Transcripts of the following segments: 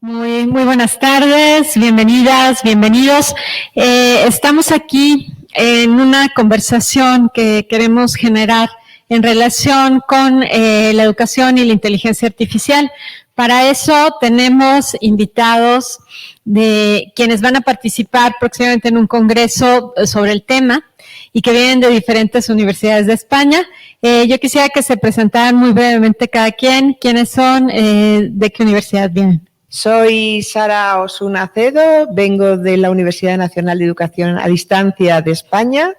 Muy buenas tardes, bienvenidas, bienvenidos. Estamos aquí en una conversación que queremos generar en relación con la educación y la inteligencia artificial. Para eso tenemos invitados de quienes van a participar próximamente en un congreso sobre el tema y que vienen de diferentes universidades de España. Yo quisiera que se presentaran muy brevemente cada quien, quiénes son, de qué universidad vienen. Soy Sara Osuna Acedo, vengo de la Universidad Nacional de Educación a Distancia de España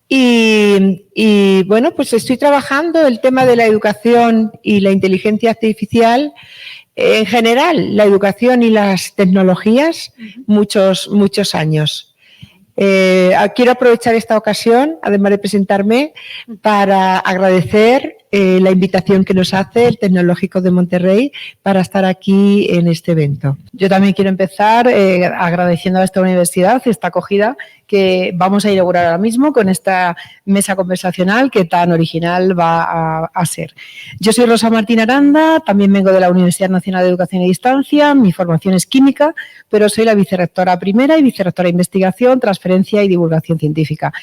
y bueno, pues estoy trabajando el tema de la educación y la inteligencia artificial en general, la educación y las tecnologías, muchos años. Quiero aprovechar esta ocasión, además de presentarme, para agradecer la invitación que nos hace el Tecnológico de Monterrey para estar aquí en este evento. Yo también quiero empezar agradeciendo a esta universidad esta acogida que vamos a inaugurar ahora mismo con esta mesa conversacional que tan original va a ser. Yo soy Rosa Martín Aranda, también vengo de la Universidad Nacional de Educación a Distancia, mi formación es química, pero soy la vicerrectora primera y vicerrectora de investigación, transferencia y divulgación científica.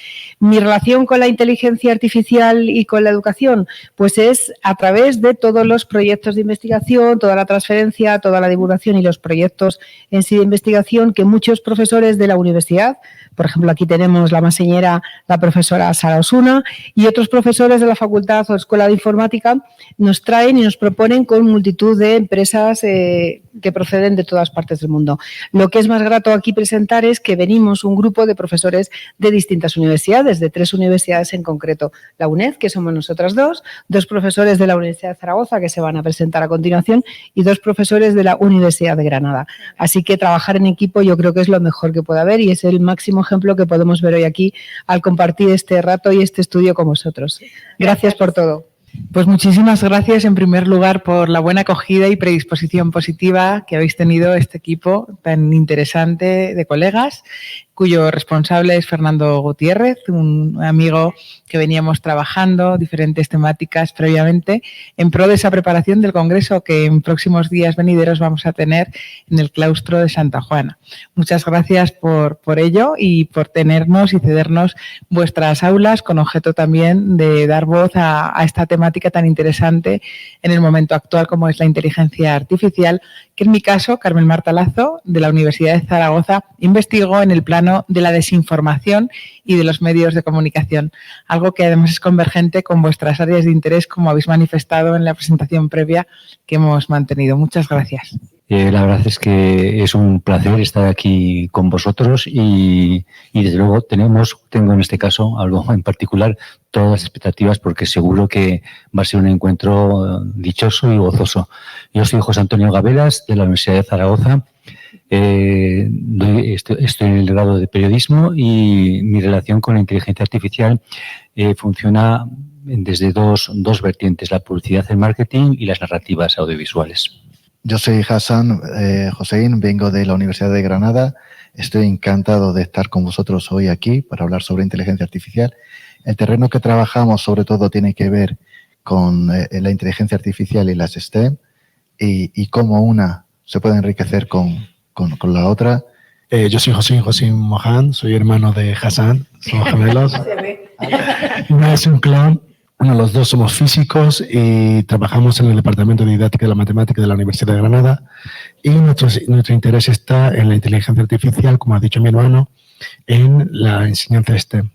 Mi relación con la inteligencia artificial y con la educación, pues es a través de todos los proyectos de investigación, toda la transferencia, toda la divulgación y los proyectos en sí de investigación que muchos profesores de la universidad, por ejemplo, aquí tenemos la más señera, la profesora Sara Osuna, y otros profesores de la Facultad o Escuela de Informática nos traen y nos proponen con multitud de empresas que proceden de todas partes del mundo. Lo que es más grato aquí presentar es que venimos un grupo de profesores de distintas universidades, de 3 universidades en concreto. La UNED, que somos nosotras dos profesores de la Universidad de Zaragoza que se van a presentar a continuación y 2 profesores de la Universidad de Granada. Así que trabajar en equipo yo creo que es lo mejor que puede haber y es el máximo ejemplo que podemos ver hoy aquí al compartir este rato y este estudio con vosotros. Gracias por todo. Pues muchísimas gracias en primer lugar por la buena acogida y predisposición positiva que habéis tenido este equipo tan interesante de colegas, cuyo responsable es Fernando Gutiérrez, un amigo que veníamos trabajando diferentes temáticas previamente en pro de esa preparación del congreso que en próximos días venideros vamos a tener en el claustro de Santa Juana. Muchas gracias por ello y por tenernos y cedernos vuestras aulas con objeto también de dar voz a esta temática tan interesante en el momento actual como es la inteligencia artificial, que en mi caso, Carmen Marta Lazo, de la Universidad de Zaragoza, investigó en el plano de la desinformación y de los medios de comunicación, algo que además es convergente con vuestras áreas de interés, como habéis manifestado en la presentación previa que hemos mantenido. Muchas gracias. La verdad es que es un placer estar aquí con vosotros y desde luego tengo en este caso algo en particular, todas las expectativas porque seguro que va a ser un encuentro dichoso y gozoso. Yo soy José Antonio Gabelas de la Universidad de Zaragoza. Estoy en el grado de periodismo y mi relación con la inteligencia artificial funciona desde dos vertientes, la publicidad, el marketing y las narrativas audiovisuales. Yo soy Hassan Hossein, vengo de la Universidad de Granada. Estoy encantado de estar con vosotros hoy aquí para hablar sobre inteligencia artificial. El terreno que trabajamos sobre todo tiene que ver con la inteligencia artificial y las STEM y cómo una se puede enriquecer con la otra. Yo soy José Mohan, soy hermano de Hassan, somos gemelos. No es un clon. Bueno, los dos somos físicos y trabajamos en el Departamento de Didáctica de la Matemática de la Universidad de Granada y nuestro interés está en la inteligencia artificial, como ha dicho mi hermano, en la enseñanza STEM,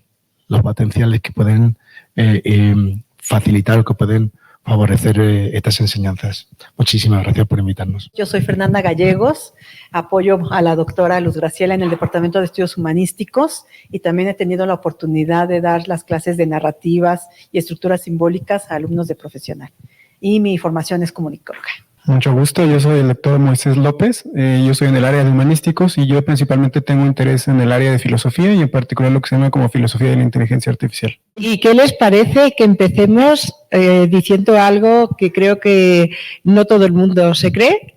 los potenciales que pueden facilitar o que pueden favorecer estas enseñanzas. Muchísimas gracias por invitarnos. Yo soy Fernanda Gallegos, apoyo a la doctora Luz Graciela en el Departamento de Estudios Humanísticos y también he tenido la oportunidad de dar las clases de narrativas y estructuras simbólicas a alumnos de profesional. Y mi formación es comunicóloga. Mucho gusto, yo soy el lector Moisés López, yo estoy en el área de humanísticos y yo principalmente tengo interés en el área de filosofía y en particular lo que se llama como filosofía de la inteligencia artificial. ¿Y qué les parece que empecemos diciendo algo que creo que no todo el mundo se cree,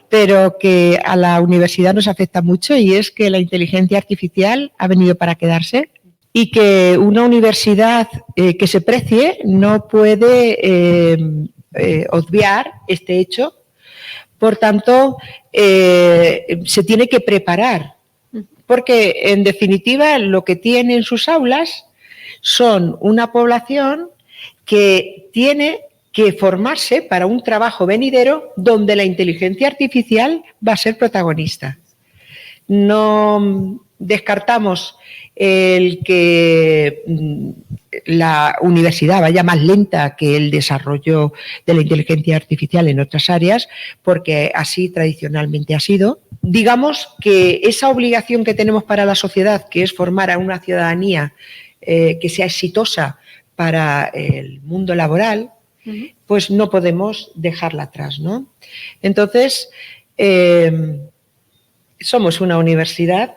pero que a la universidad nos afecta mucho y es que la inteligencia artificial ha venido para quedarse? Y que una universidad que se precie no puede obviar este hecho Por tanto, se tiene que preparar, porque en definitiva lo que tiene en sus aulas son una población que tiene que formarse para un trabajo venidero donde la inteligencia artificial va a ser protagonista. No descartamos el que la universidad vaya más lenta que el desarrollo de la inteligencia artificial en otras áreas, porque así tradicionalmente ha sido. Digamos que esa obligación que tenemos para la sociedad, que es formar a una ciudadanía que sea exitosa para el mundo laboral, pues no podemos dejarla atrás, ¿no? Entonces, somos una universidad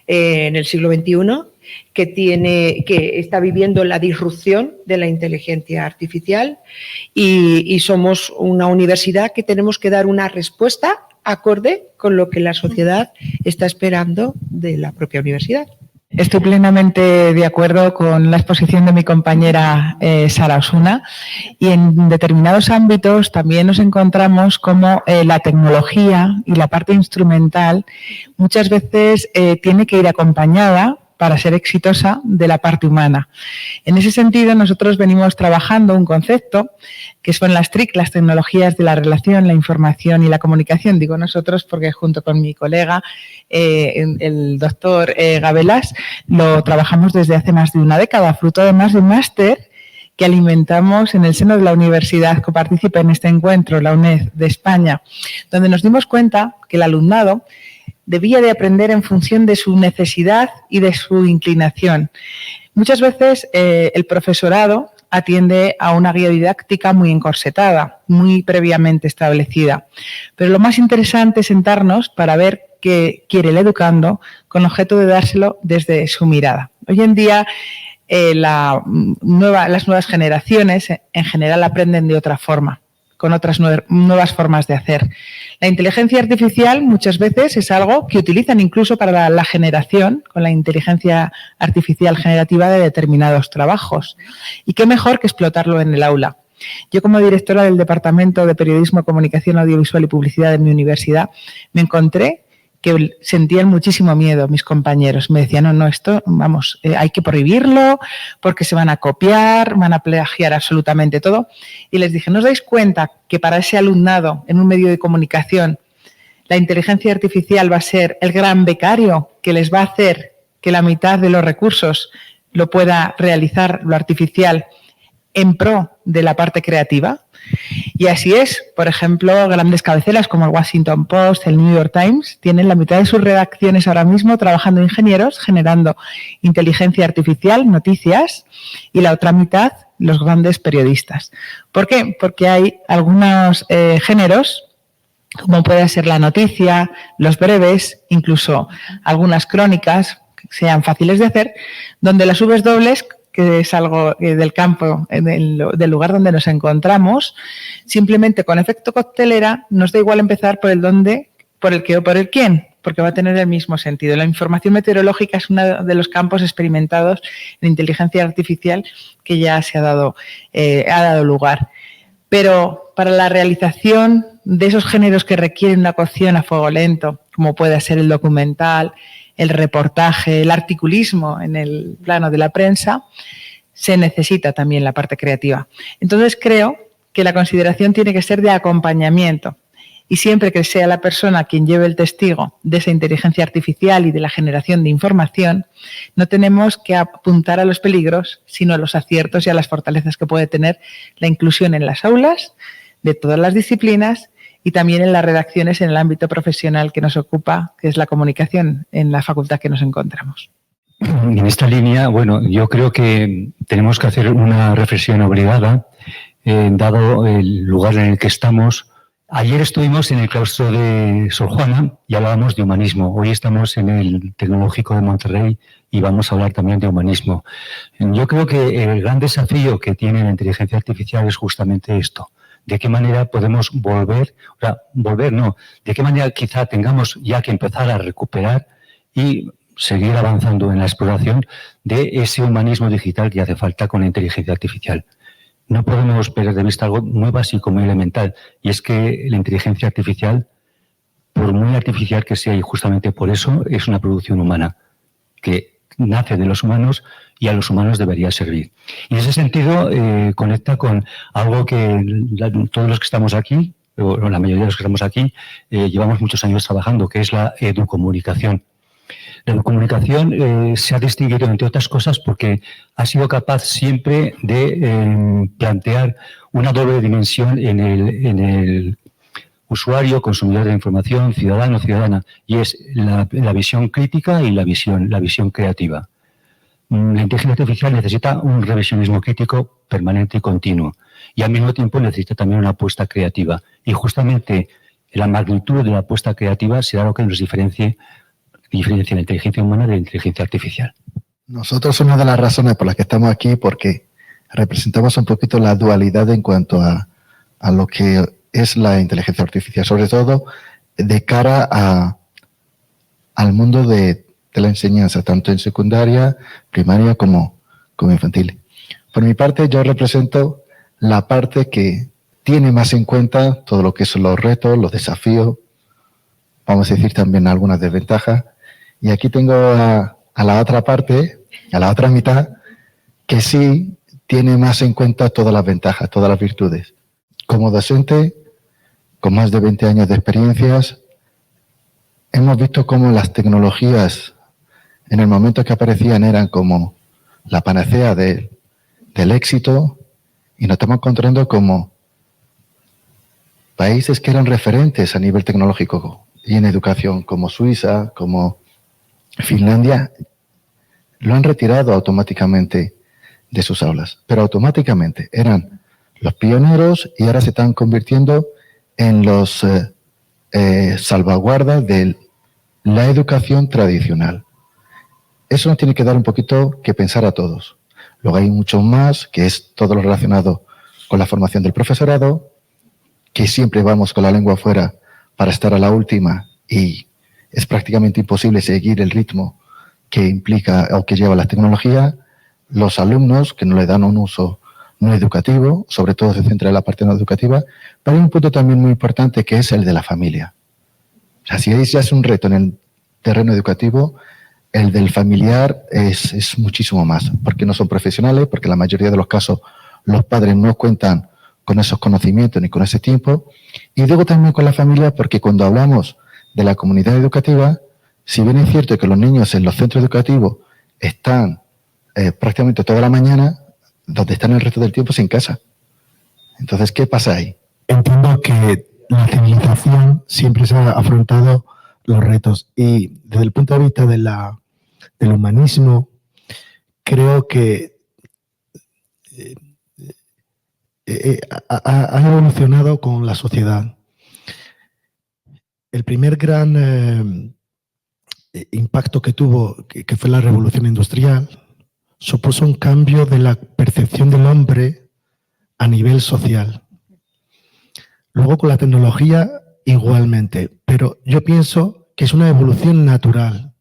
en el siglo XXI que está viviendo la disrupción de la inteligencia artificial y somos una universidad que tenemos que dar una respuesta acorde con lo que la sociedad está esperando de la propia universidad. Estoy plenamente de acuerdo con la exposición de mi compañera Sara Osuna, y en determinados ámbitos también nos encontramos como la tecnología y la parte instrumental muchas veces tiene que ir acompañada para ser exitosa de la parte humana. En ese sentido, nosotros venimos trabajando un concepto que son las TRIC, las tecnologías de la relación, la información y la comunicación. Digo nosotros porque junto con mi colega, el doctor Gabelas, lo trabajamos desde hace más de una década, fruto además de un máster que alimentamos en el seno de la universidad que participa en este encuentro, la UNED de España, donde nos dimos cuenta que el alumnado debía de aprender en función de su necesidad y de su inclinación. Muchas veces el profesorado atiende a una guía didáctica muy encorsetada, muy previamente establecida. Pero lo más interesante es sentarnos para ver qué quiere el educando con objeto de dárselo desde su mirada. Hoy en día las nuevas generaciones en general aprenden de otra forma, con otras nuevas formas de hacer. La inteligencia artificial muchas veces es algo que utilizan incluso para la generación, con la inteligencia artificial generativa de determinados trabajos. Y qué mejor que explotarlo en el aula. Yo, como directora del Departamento de Periodismo, Comunicación Audiovisual y Publicidad de mi universidad, me encontré que sentían muchísimo miedo mis compañeros. Me decían, no, esto, vamos, hay que prohibirlo porque se van a copiar, van a plagiar absolutamente todo. Y les dije, ¿no os dais cuenta que para ese alumnado en un medio de comunicación la inteligencia artificial va a ser el gran becario que les va a hacer que la mitad de los recursos lo pueda realizar lo artificial en pro de la parte creativa? Y así es. Por ejemplo, grandes cabeceras como el Washington Post, el New York Times, tienen la mitad de sus redacciones ahora mismo trabajando ingenieros, generando inteligencia artificial, noticias, y la otra mitad los grandes periodistas. ¿Por qué? Porque hay algunos géneros, como puede ser la noticia, los breves, incluso algunas crónicas, que sean fáciles de hacer, donde las Vs dobles, que es algo del campo, del lugar donde nos encontramos, simplemente con efecto coctelera nos da igual empezar por el dónde, por el qué o por el quién, porque va a tener el mismo sentido. La información meteorológica es uno de los campos experimentados en inteligencia artificial que ya ha dado lugar. Pero para la realización de esos géneros que requieren una cocción a fuego lento, como puede ser el documental, el reportaje, el articulismo en el plano de la prensa, se necesita también la parte creativa. Entonces creo que la consideración tiene que ser de acompañamiento, y siempre que sea la persona quien lleve el testigo de esa inteligencia artificial y de la generación de información, no tenemos que apuntar a los peligros, sino a los aciertos y a las fortalezas que puede tener la inclusión en las aulas de todas las disciplinas y también en las redacciones en el ámbito profesional que nos ocupa, que es la comunicación en la facultad que nos encontramos. En esta línea, bueno, yo creo que tenemos que hacer una reflexión obligada, dado el lugar en el que estamos. Ayer estuvimos en el claustro de Sor Juana y hablábamos de humanismo. Hoy estamos en el Tecnológico de Monterrey y vamos a hablar también de humanismo. Yo creo que el gran desafío que tiene la inteligencia artificial es justamente esto. ¿De qué manera podemos de qué manera quizá tengamos ya que empezar a recuperar y seguir avanzando en la exploración de ese humanismo digital que hace falta con la inteligencia artificial? No podemos perder de vista algo muy básico, muy elemental, y es que la inteligencia artificial por muy artificial que sea, y justamente por eso es una producción humana, que nace de los humanos y a los humanos debería servir. Y en ese sentido conecta con algo que todos los que estamos aquí, o la mayoría de los que estamos aquí, llevamos muchos años trabajando, que es la educomunicación. La educomunicación se ha distinguido, entre otras cosas, porque ha sido capaz siempre de plantear una doble dimensión en el usuario, consumidor de información, ciudadano, ciudadana, y es la visión crítica y la visión creativa. La inteligencia artificial necesita un revisionismo crítico permanente y continuo, y al mismo tiempo necesita también una apuesta creativa. Y justamente la magnitud de la apuesta creativa será lo que nos diferencia la inteligencia humana de la inteligencia artificial. Nosotros una de las razones por las que estamos aquí, porque representamos un poquito la dualidad en cuanto a lo que es la inteligencia artificial, sobre todo de cara al mundo de la enseñanza, tanto en secundaria, primaria como infantil. Por mi parte, yo represento la parte que tiene más en cuenta todo lo que son los retos, los desafíos, vamos a decir también algunas desventajas. Y aquí tengo a la otra parte, a la otra mitad, que sí tiene más en cuenta todas las ventajas, todas las virtudes. Como docente, con más de 20 años de experiencias, hemos visto cómo las tecnologías, en el momento que aparecían, eran como la panacea del éxito, y nos estamos encontrando como países que eran referentes a nivel tecnológico y en educación, como Suiza, como Finlandia, lo han retirado automáticamente de sus aulas, pero automáticamente eran los pioneros y ahora se están convirtiendo en los salvaguardas de la educación tradicional. Eso nos tiene que dar un poquito que pensar a todos. Luego hay mucho más, que es todo lo relacionado con la formación del profesorado, que siempre vamos con la lengua afuera para estar a la última y es prácticamente imposible seguir el ritmo que implica o que lleva la tecnología. Los alumnos que no le dan un uso no educativo, sobre todo se centra en la parte no educativa, pero hay un punto también muy importante que es el de la familia. O sea, si ya es un reto en el terreno educativo, el del familiar es muchísimo más, porque no son profesionales, porque en la mayoría de los casos los padres no cuentan con esos conocimientos ni con ese tiempo, y luego también con la familia, porque cuando hablamos de la comunidad educativa, si bien es cierto que los niños en los centros educativos están prácticamente toda la mañana, donde están el resto del tiempo es en casa. Entonces, ¿qué pasa ahí? Entiendo que la civilización siempre se ha afrontado los retos y desde el punto de vista del humanismo, creo que ha evolucionado con la sociedad. El primer gran impacto que tuvo, que fue la revolución industrial, supuso un cambio de la percepción del hombre a nivel social. Luego con la tecnología igualmente, pero yo pienso que es una evolución natural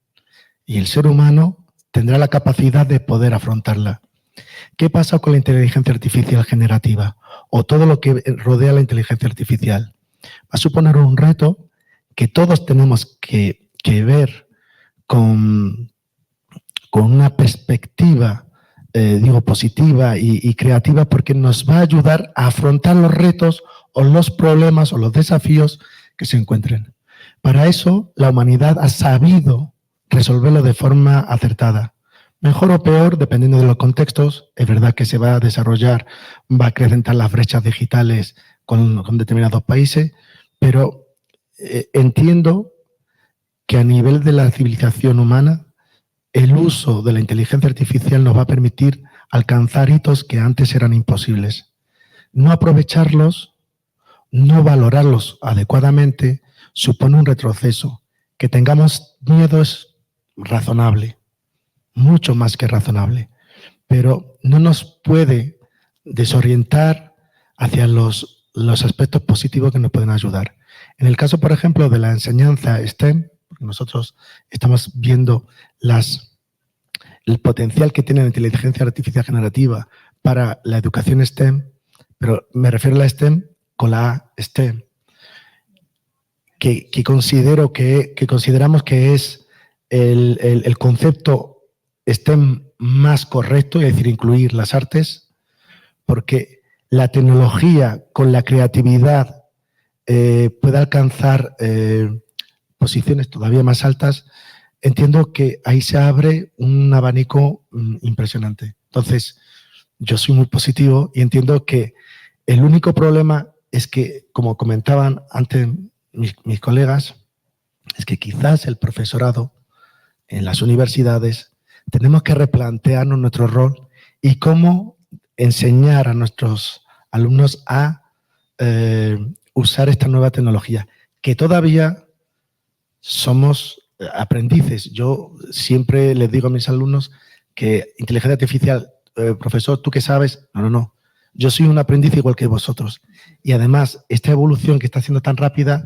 y el ser humano tendrá la capacidad de poder afrontarla. ¿Qué pasa con la inteligencia artificial generativa o todo lo que rodea la inteligencia artificial? Va a suponer un reto que todos tenemos que ver con una perspectiva, positiva y creativa, porque nos va a ayudar a afrontar los retos o los problemas o los desafíos que se encuentren. Para eso, la humanidad ha sabido resolverlo de forma acertada. Mejor o peor, dependiendo de los contextos. Es verdad que se va a desarrollar, va a acrecentar las brechas digitales con determinados países, pero entiendo que a nivel de la civilización humana, el uso de la inteligencia artificial nos va a permitir alcanzar hitos que antes eran imposibles. No aprovecharlos, no valorarlos adecuadamente, supone un retroceso. Que tengamos miedo es razonable, mucho más que razonable, pero no nos puede desorientar hacia los aspectos positivos que nos pueden ayudar. En el caso, por ejemplo, de la enseñanza STEM, nosotros estamos viendo el potencial que tiene la inteligencia artificial generativa para la educación STEM, pero me refiero a la STEM con la A, STEM, consideramos que es el concepto STEM más correcto, es decir, incluir las artes, porque la tecnología con la creatividad puede alcanzar posiciones todavía más altas. Entiendo que ahí se abre un abanico impresionante. Entonces, yo soy muy positivo y entiendo que el único problema es que, como comentaban antes mis colegas, es que quizás el profesorado en las universidades tenemos que replantearnos nuestro rol y cómo enseñar a nuestros alumnos a usar esta nueva tecnología, que todavía somos aprendices. Yo siempre les digo a mis alumnos que inteligencia artificial, profesor, ¿tú qué sabes? No. Yo soy un aprendiz igual que vosotros. Y además, esta evolución que está siendo tan rápida,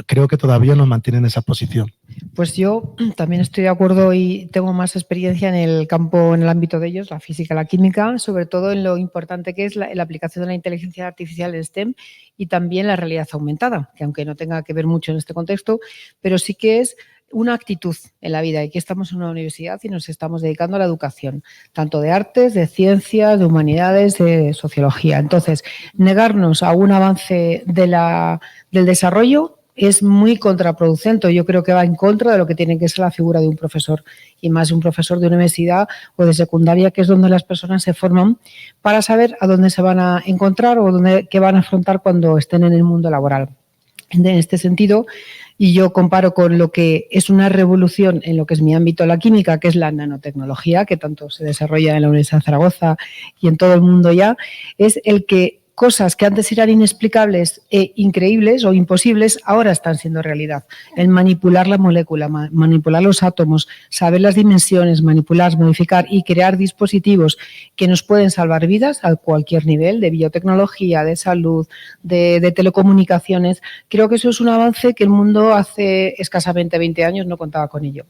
creo que todavía nos mantiene en esa posición. Pues yo también estoy de acuerdo y tengo más experiencia en el campo, en el ámbito de ellos, la física, la química, sobre todo en lo importante que es la aplicación de la inteligencia artificial en STEM y también la realidad aumentada, que aunque no tenga que ver mucho en este contexto, pero sí que es una actitud en la vida y que estamos en una universidad y nos estamos dedicando a la educación, tanto de artes, de ciencias, de humanidades, de sociología. Entonces, negarnos a un avance del desarrollo es muy contraproducente. Yo creo que va en contra de lo que tiene que ser la figura de un profesor y más un profesor de universidad o de secundaria, que es donde las personas se forman para saber a dónde se van a encontrar o qué van a afrontar cuando estén en el mundo laboral. En este sentido, y yo comparo con lo que es una revolución en lo que es mi ámbito, la química, que es la nanotecnología, que tanto se desarrolla en la Universidad de Zaragoza y en todo el mundo ya, es el que cosas que antes eran inexplicables e increíbles o imposibles, ahora están siendo realidad. El manipular la molécula, manipular los átomos, saber las dimensiones, manipular, modificar y crear dispositivos que nos pueden salvar vidas a cualquier nivel, de biotecnología, de salud, de telecomunicaciones. Creo que eso es un avance que el mundo hace escasamente 20 años no contaba con ello.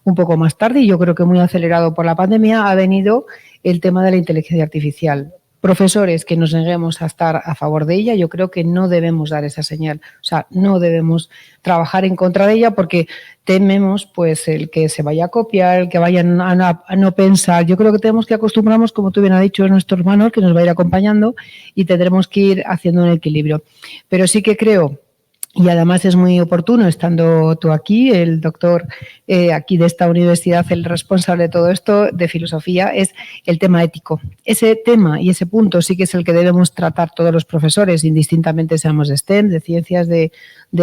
Un poco más tarde, y yo creo que muy acelerado por la pandemia, ha venido el tema de la inteligencia artificial. Profesores que nos neguemos a estar a favor de ella, yo creo que no debemos dar esa señal, o sea, no debemos trabajar en contra de ella porque tememos pues el que se vaya a copiar, el que vayan a no pensar. Yo creo que tenemos que acostumbrarnos, como tú bien has dicho, a nuestro hermano que nos va a ir acompañando y tendremos que ir haciendo un equilibrio. Pero sí que creo, y además es muy oportuno, estando tú aquí, el doctor aquí de esta universidad, el responsable de todo esto, de filosofía, es el tema ético. Ese tema y ese punto sí que es el que debemos tratar todos los profesores, indistintamente seamos de STEM, de ciencias, de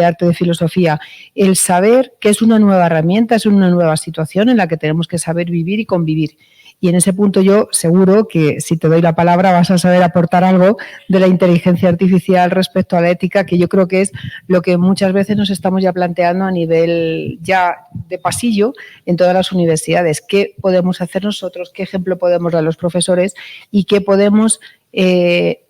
arte, de filosofía. El saber que es una nueva herramienta, es una nueva situación en la que tenemos que saber vivir y convivir. Y en ese punto yo seguro que si te doy la palabra vas a saber aportar algo de la inteligencia artificial respecto a la ética, que yo creo que es lo que muchas veces nos estamos ya planteando a nivel ya de pasillo en todas las universidades. ¿Qué podemos hacer nosotros? ¿Qué ejemplo podemos dar a los profesores? ¿Y qué podemos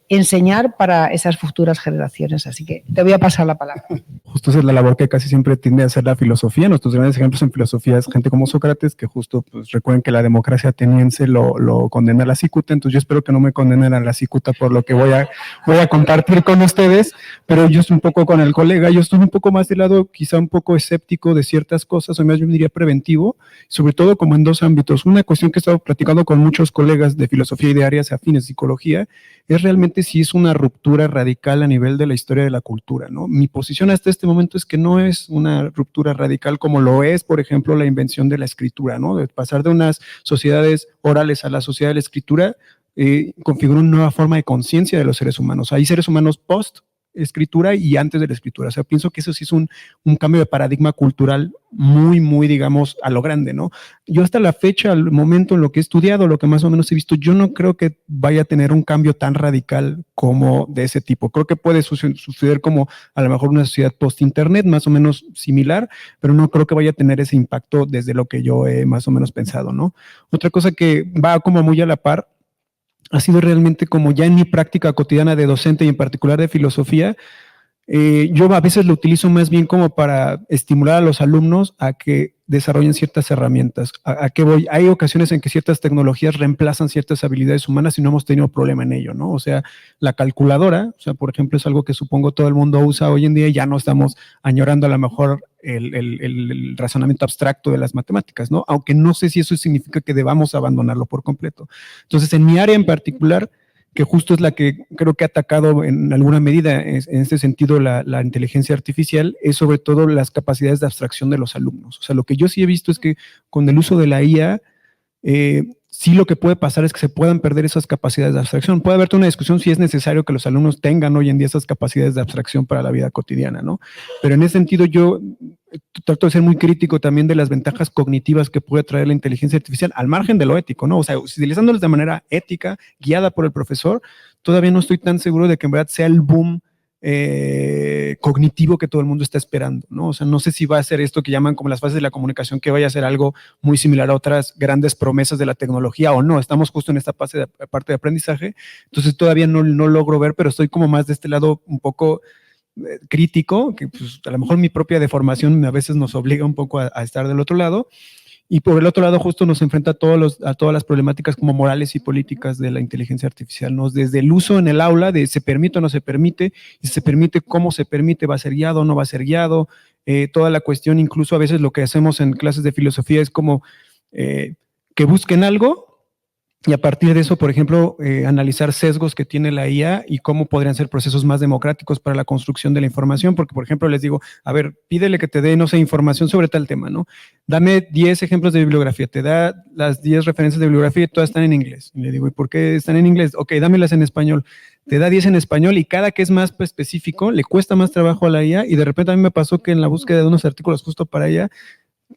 enseñar para esas futuras generaciones? Así que te voy a pasar la palabra. Justo esa es la labor que casi siempre tiende a hacer la filosofía. Nuestros grandes ejemplos en filosofía es gente como Sócrates, que justo pues, recuerden que la democracia ateniense lo condena a la cicuta. Entonces yo espero que no me condenen a la cicuta por lo que voy a compartir con ustedes, pero yo estoy un poco con el colega, yo estoy un poco más del lado quizá un poco escéptico de ciertas cosas, o más yo diría preventivo, sobre todo como en dos ámbitos. Una cuestión que he estado platicando con muchos colegas de filosofía y de áreas afines, psicología, es realmente si es una ruptura radical a nivel de la historia de la cultura, ¿no? Mi posición hasta este momento es que no es una ruptura radical como lo es, por ejemplo, la invención de la escritura, ¿no? De pasar de unas sociedades orales a la sociedad de la escritura, configura una nueva forma de conciencia de los seres humanos. Hay seres humanos post escritura y antes de la escritura. O sea, pienso que eso sí es un cambio de paradigma cultural muy, digamos, a lo grande, ¿no? Yo hasta la fecha, al momento en lo que he estudiado, lo que más o menos he visto, yo no creo que vaya a tener un cambio tan radical como de ese tipo. Creo que puede suceder como a lo mejor una sociedad post-internet, más o menos similar, pero no creo que vaya a tener ese impacto desde lo que yo he más o menos pensado, ¿no? Otra cosa que va como muy a la par ha sido realmente como ya en mi práctica cotidiana de docente y en particular de filosofía, yo a veces lo utilizo más bien como para estimular a los alumnos a que desarrollen ciertas herramientas. ¿A qué voy? Hay ocasiones en que ciertas tecnologías reemplazan ciertas habilidades humanas y no hemos tenido problema en ello, ¿no? O sea, la calculadora, o sea, por ejemplo, es algo que supongo todo el mundo usa hoy en día y ya no estamos añorando a lo mejor el razonamiento abstracto de las matemáticas, ¿no? Aunque no sé si eso significa que debamos abandonarlo por completo. Entonces, en mi área en particular, que justo es la que creo que ha atacado en alguna medida en este sentido la inteligencia artificial, es sobre todo las capacidades de abstracción de los alumnos. O sea, lo que yo sí he visto es que con el uso de la IA, sí lo que puede pasar es que se puedan perder esas capacidades de abstracción. Puede haber una discusión si es necesario que los alumnos tengan hoy en día esas capacidades de abstracción para la vida cotidiana, ¿no? Pero en ese sentido yo trato de ser muy crítico también de las ventajas cognitivas que puede traer la inteligencia artificial, al margen de lo ético, ¿no? O sea, utilizándolas de manera ética, guiada por el profesor, todavía no estoy tan seguro de que en verdad sea el boom cognitivo que todo el mundo está esperando, ¿no? O sea, no sé si va a ser esto que llaman como las fases de la comunicación, que vaya a ser algo muy similar a otras grandes promesas de la tecnología o no. Estamos justo en esta parte de aprendizaje, entonces todavía no logro ver, pero estoy como más de este lado un poco crítico, que pues, a lo mejor mi propia deformación a veces nos obliga un poco a estar del otro lado. Y por el otro lado justo nos enfrenta a todas las problemáticas como morales y políticas de la inteligencia artificial, ¿no? Desde el uso en el aula de se permite o no se permite, y si se permite, cómo se permite, va a ser guiado o no va a ser guiado, toda la cuestión, incluso a veces lo que hacemos en clases de filosofía es como que busquen algo y a partir de eso, por ejemplo, analizar sesgos que tiene la IA y cómo podrían ser procesos más democráticos para la construcción de la información, porque, por ejemplo, les digo, a ver, pídele que te dé, no sé, información sobre tal tema, ¿no? Dame 10 ejemplos de bibliografía, te da las 10 referencias de bibliografía y todas están en inglés. Y le digo, ¿y por qué están en inglés? Ok, dámelas en español. Te da 10 en español y cada que es más específico, le cuesta más trabajo a la IA y de repente a mí me pasó que en la búsqueda de unos artículos justo para ella,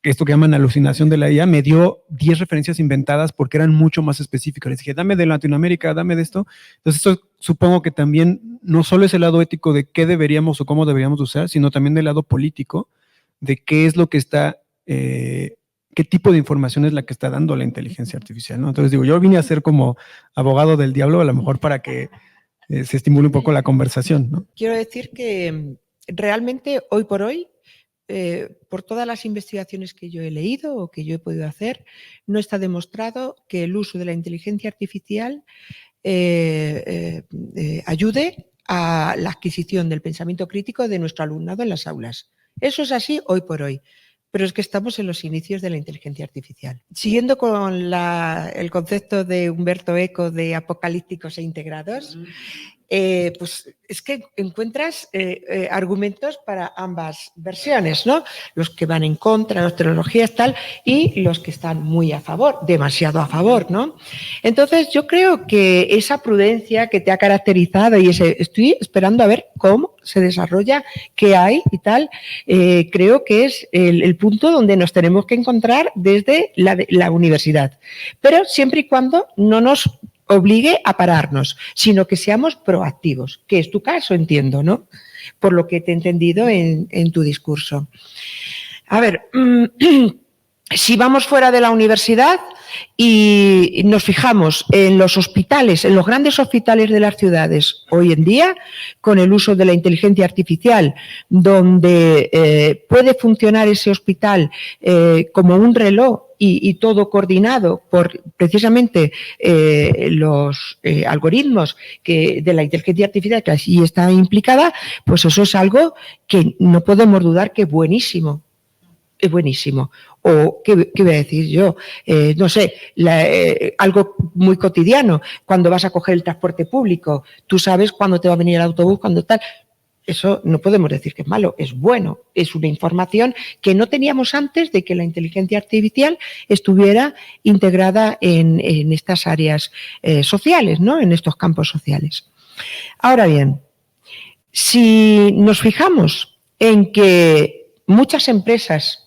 esto que llaman alucinación de la IA, me dio 10 referencias inventadas porque eran mucho más específicas. Les dije, dame de Latinoamérica, dame de esto. Entonces, esto supongo que también no solo es el lado ético de qué deberíamos o cómo deberíamos usar, sino también del lado político de qué es lo que está, qué tipo de información es la que está dando la inteligencia artificial, ¿no? Entonces, digo, yo vine a ser como abogado del diablo, a lo mejor para que se estimule un poco la conversación, ¿no? Quiero decir que realmente hoy por hoy, por todas las investigaciones que yo he leído o que yo he podido hacer, no está demostrado que el uso de la inteligencia artificial ayude a la adquisición del pensamiento crítico de nuestro alumnado en las aulas. Eso es así hoy por hoy, pero es que estamos en los inicios de la inteligencia artificial. Siguiendo con el concepto de Humberto Eco de apocalípticos e integrados, pues es que encuentras argumentos para ambas versiones, ¿no? Los que van en contra de las tecnologías tal y los que están muy a favor, demasiado a favor, ¿no? Entonces yo creo que esa prudencia que te ha caracterizado y estoy esperando a ver cómo se desarrolla, qué hay y tal, creo que es el punto donde nos tenemos que encontrar desde la universidad, pero siempre y cuando no nos obligue a pararnos, sino que seamos proactivos, que es tu caso, entiendo, ¿no? Por lo que te he entendido en tu discurso. A ver, si vamos fuera de la universidad y nos fijamos en los hospitales, en los grandes hospitales de las ciudades, hoy en día, con el uso de la inteligencia artificial, donde puede funcionar ese hospital como un reloj y todo coordinado por precisamente los algoritmos de la inteligencia artificial que así está implicada, pues eso es algo que no podemos dudar que es buenísimo. Es buenísimo. O, ¿qué voy a decir yo? No sé, algo muy cotidiano. Cuando vas a coger el transporte público, tú sabes cuándo te va a venir el autobús, cuándo tal. Eso no podemos decir que es malo, es bueno. Es una información que no teníamos antes de que la inteligencia artificial estuviera integrada en estas áreas sociales, ¿no? En estos campos sociales. Ahora bien, si nos fijamos en que muchas empresas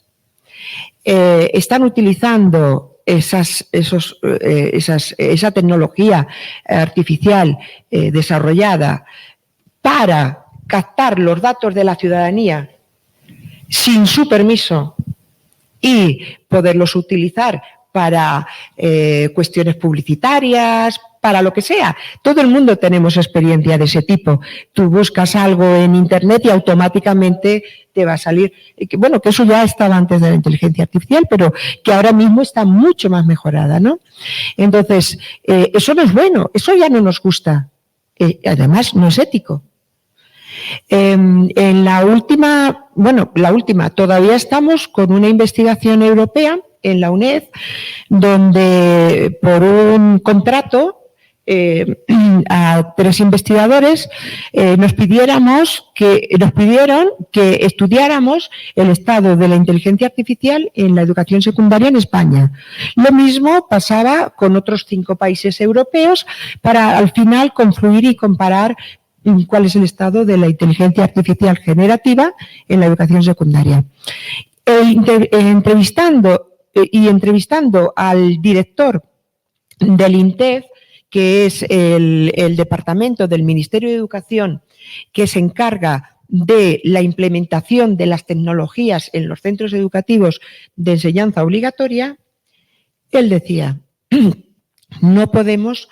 están utilizando esa tecnología artificial desarrollada para captar los datos de la ciudadanía sin su permiso y poderlos utilizar para cuestiones publicitarias, para lo que sea. Todo el mundo tenemos experiencia de ese tipo. Tú buscas algo en Internet y automáticamente te va a salir. Bueno, que eso ya estaba antes de la inteligencia artificial, pero que ahora mismo está mucho más mejorada, ¿no? Entonces, eso no es bueno, eso ya no nos gusta. Además, no es ético. En la última, todavía estamos con una investigación europea en la UNED, donde por un contrato a 3 investigadores nos pidieron que estudiáramos el estado de la inteligencia artificial en la educación secundaria en España. Lo mismo pasaba con otros 5 países europeos para al final confluir y comparar cuál es el estado de la inteligencia artificial generativa en la educación secundaria. Entrevistando al director del INTEF, que es el departamento del Ministerio de Educación que se encarga de la implementación de las tecnologías en los centros educativos de enseñanza obligatoria, él decía, no podemos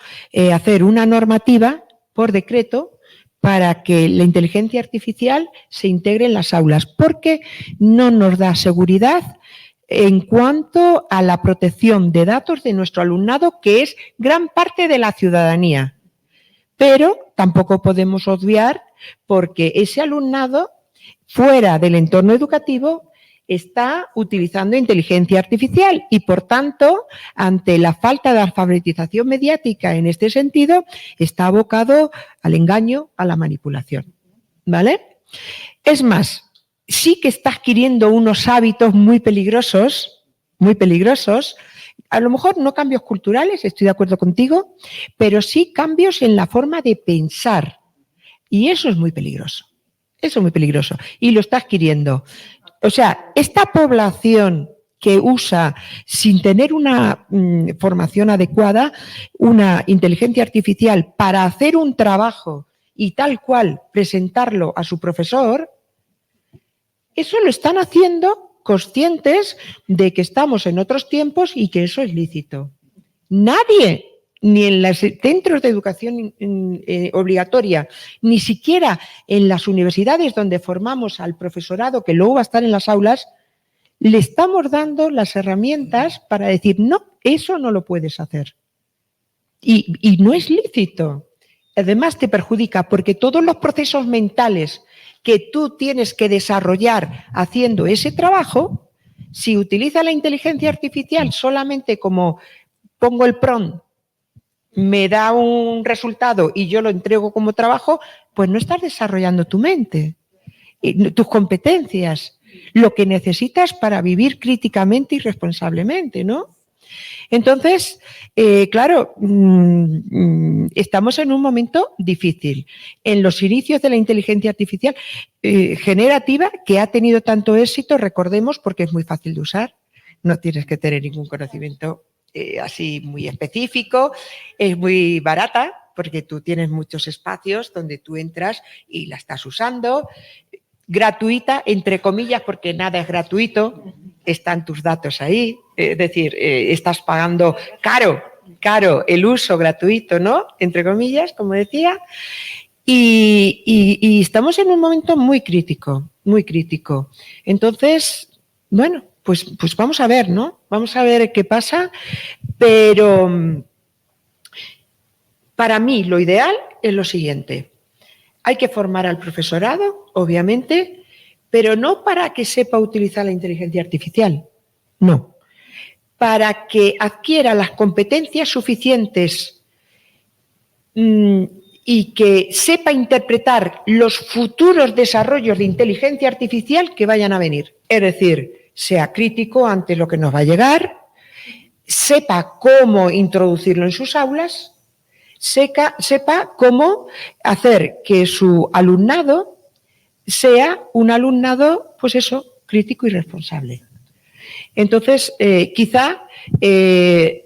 hacer una normativa por decreto para que la inteligencia artificial se integre en las aulas, porque no nos da seguridad en cuanto a la protección de datos de nuestro alumnado, que es gran parte de la ciudadanía. Pero tampoco podemos obviar porque ese alumnado, fuera del entorno educativo, está utilizando inteligencia artificial y, por tanto, ante la falta de alfabetización mediática en este sentido, está abocado al engaño, a la manipulación. ¿Vale? Es más, sí que está adquiriendo unos hábitos muy peligrosos, a lo mejor no cambios culturales, estoy de acuerdo contigo, pero sí cambios en la forma de pensar. Y eso es muy peligroso. Eso es muy peligroso. Y lo está adquiriendo. O sea, esta población que usa, sin tener una formación adecuada, una inteligencia artificial para hacer un trabajo y tal cual presentarlo a su profesor, eso lo están haciendo conscientes de que estamos en otros tiempos y que eso es lícito. Nadie, ni en los centros de educación obligatoria, ni siquiera en las universidades donde formamos al profesorado que luego va a estar en las aulas, le estamos dando las herramientas para decir, no, eso no lo puedes hacer. Y no es lícito. Además te perjudica porque todos los procesos mentales que tú tienes que desarrollar haciendo ese trabajo, si utiliza la inteligencia artificial solamente como pongo el prompt, me da un resultado y yo lo entrego como trabajo, pues no estás desarrollando tu mente, tus competencias, lo que necesitas para vivir críticamente y responsablemente, ¿no? Entonces, claro, estamos en un momento difícil. En los inicios de la inteligencia artificial generativa, que ha tenido tanto éxito, recordemos, porque es muy fácil de usar, no tienes que tener ningún conocimiento así muy específico, es muy barata, porque tú tienes muchos espacios donde tú entras y la estás usando, gratuita, entre comillas, porque nada es gratuito, están tus datos ahí, es decir, estás pagando caro el uso gratuito, ¿no? Entre comillas, como decía, y estamos en un momento muy crítico, muy crítico. Entonces, bueno, pues vamos a ver, ¿no? Vamos a ver qué pasa, pero para mí lo ideal es lo siguiente. Hay que formar al profesorado, obviamente, pero no para que sepa utilizar la inteligencia artificial, no. Para que adquiera las competencias suficientes y que sepa interpretar los futuros desarrollos de inteligencia artificial que vayan a venir. Es decir, sea crítico ante lo que nos va a llegar, sepa cómo introducirlo en sus aulas, sepa cómo hacer que su alumnado sea un alumnado, pues eso, crítico y responsable. Entonces, quizá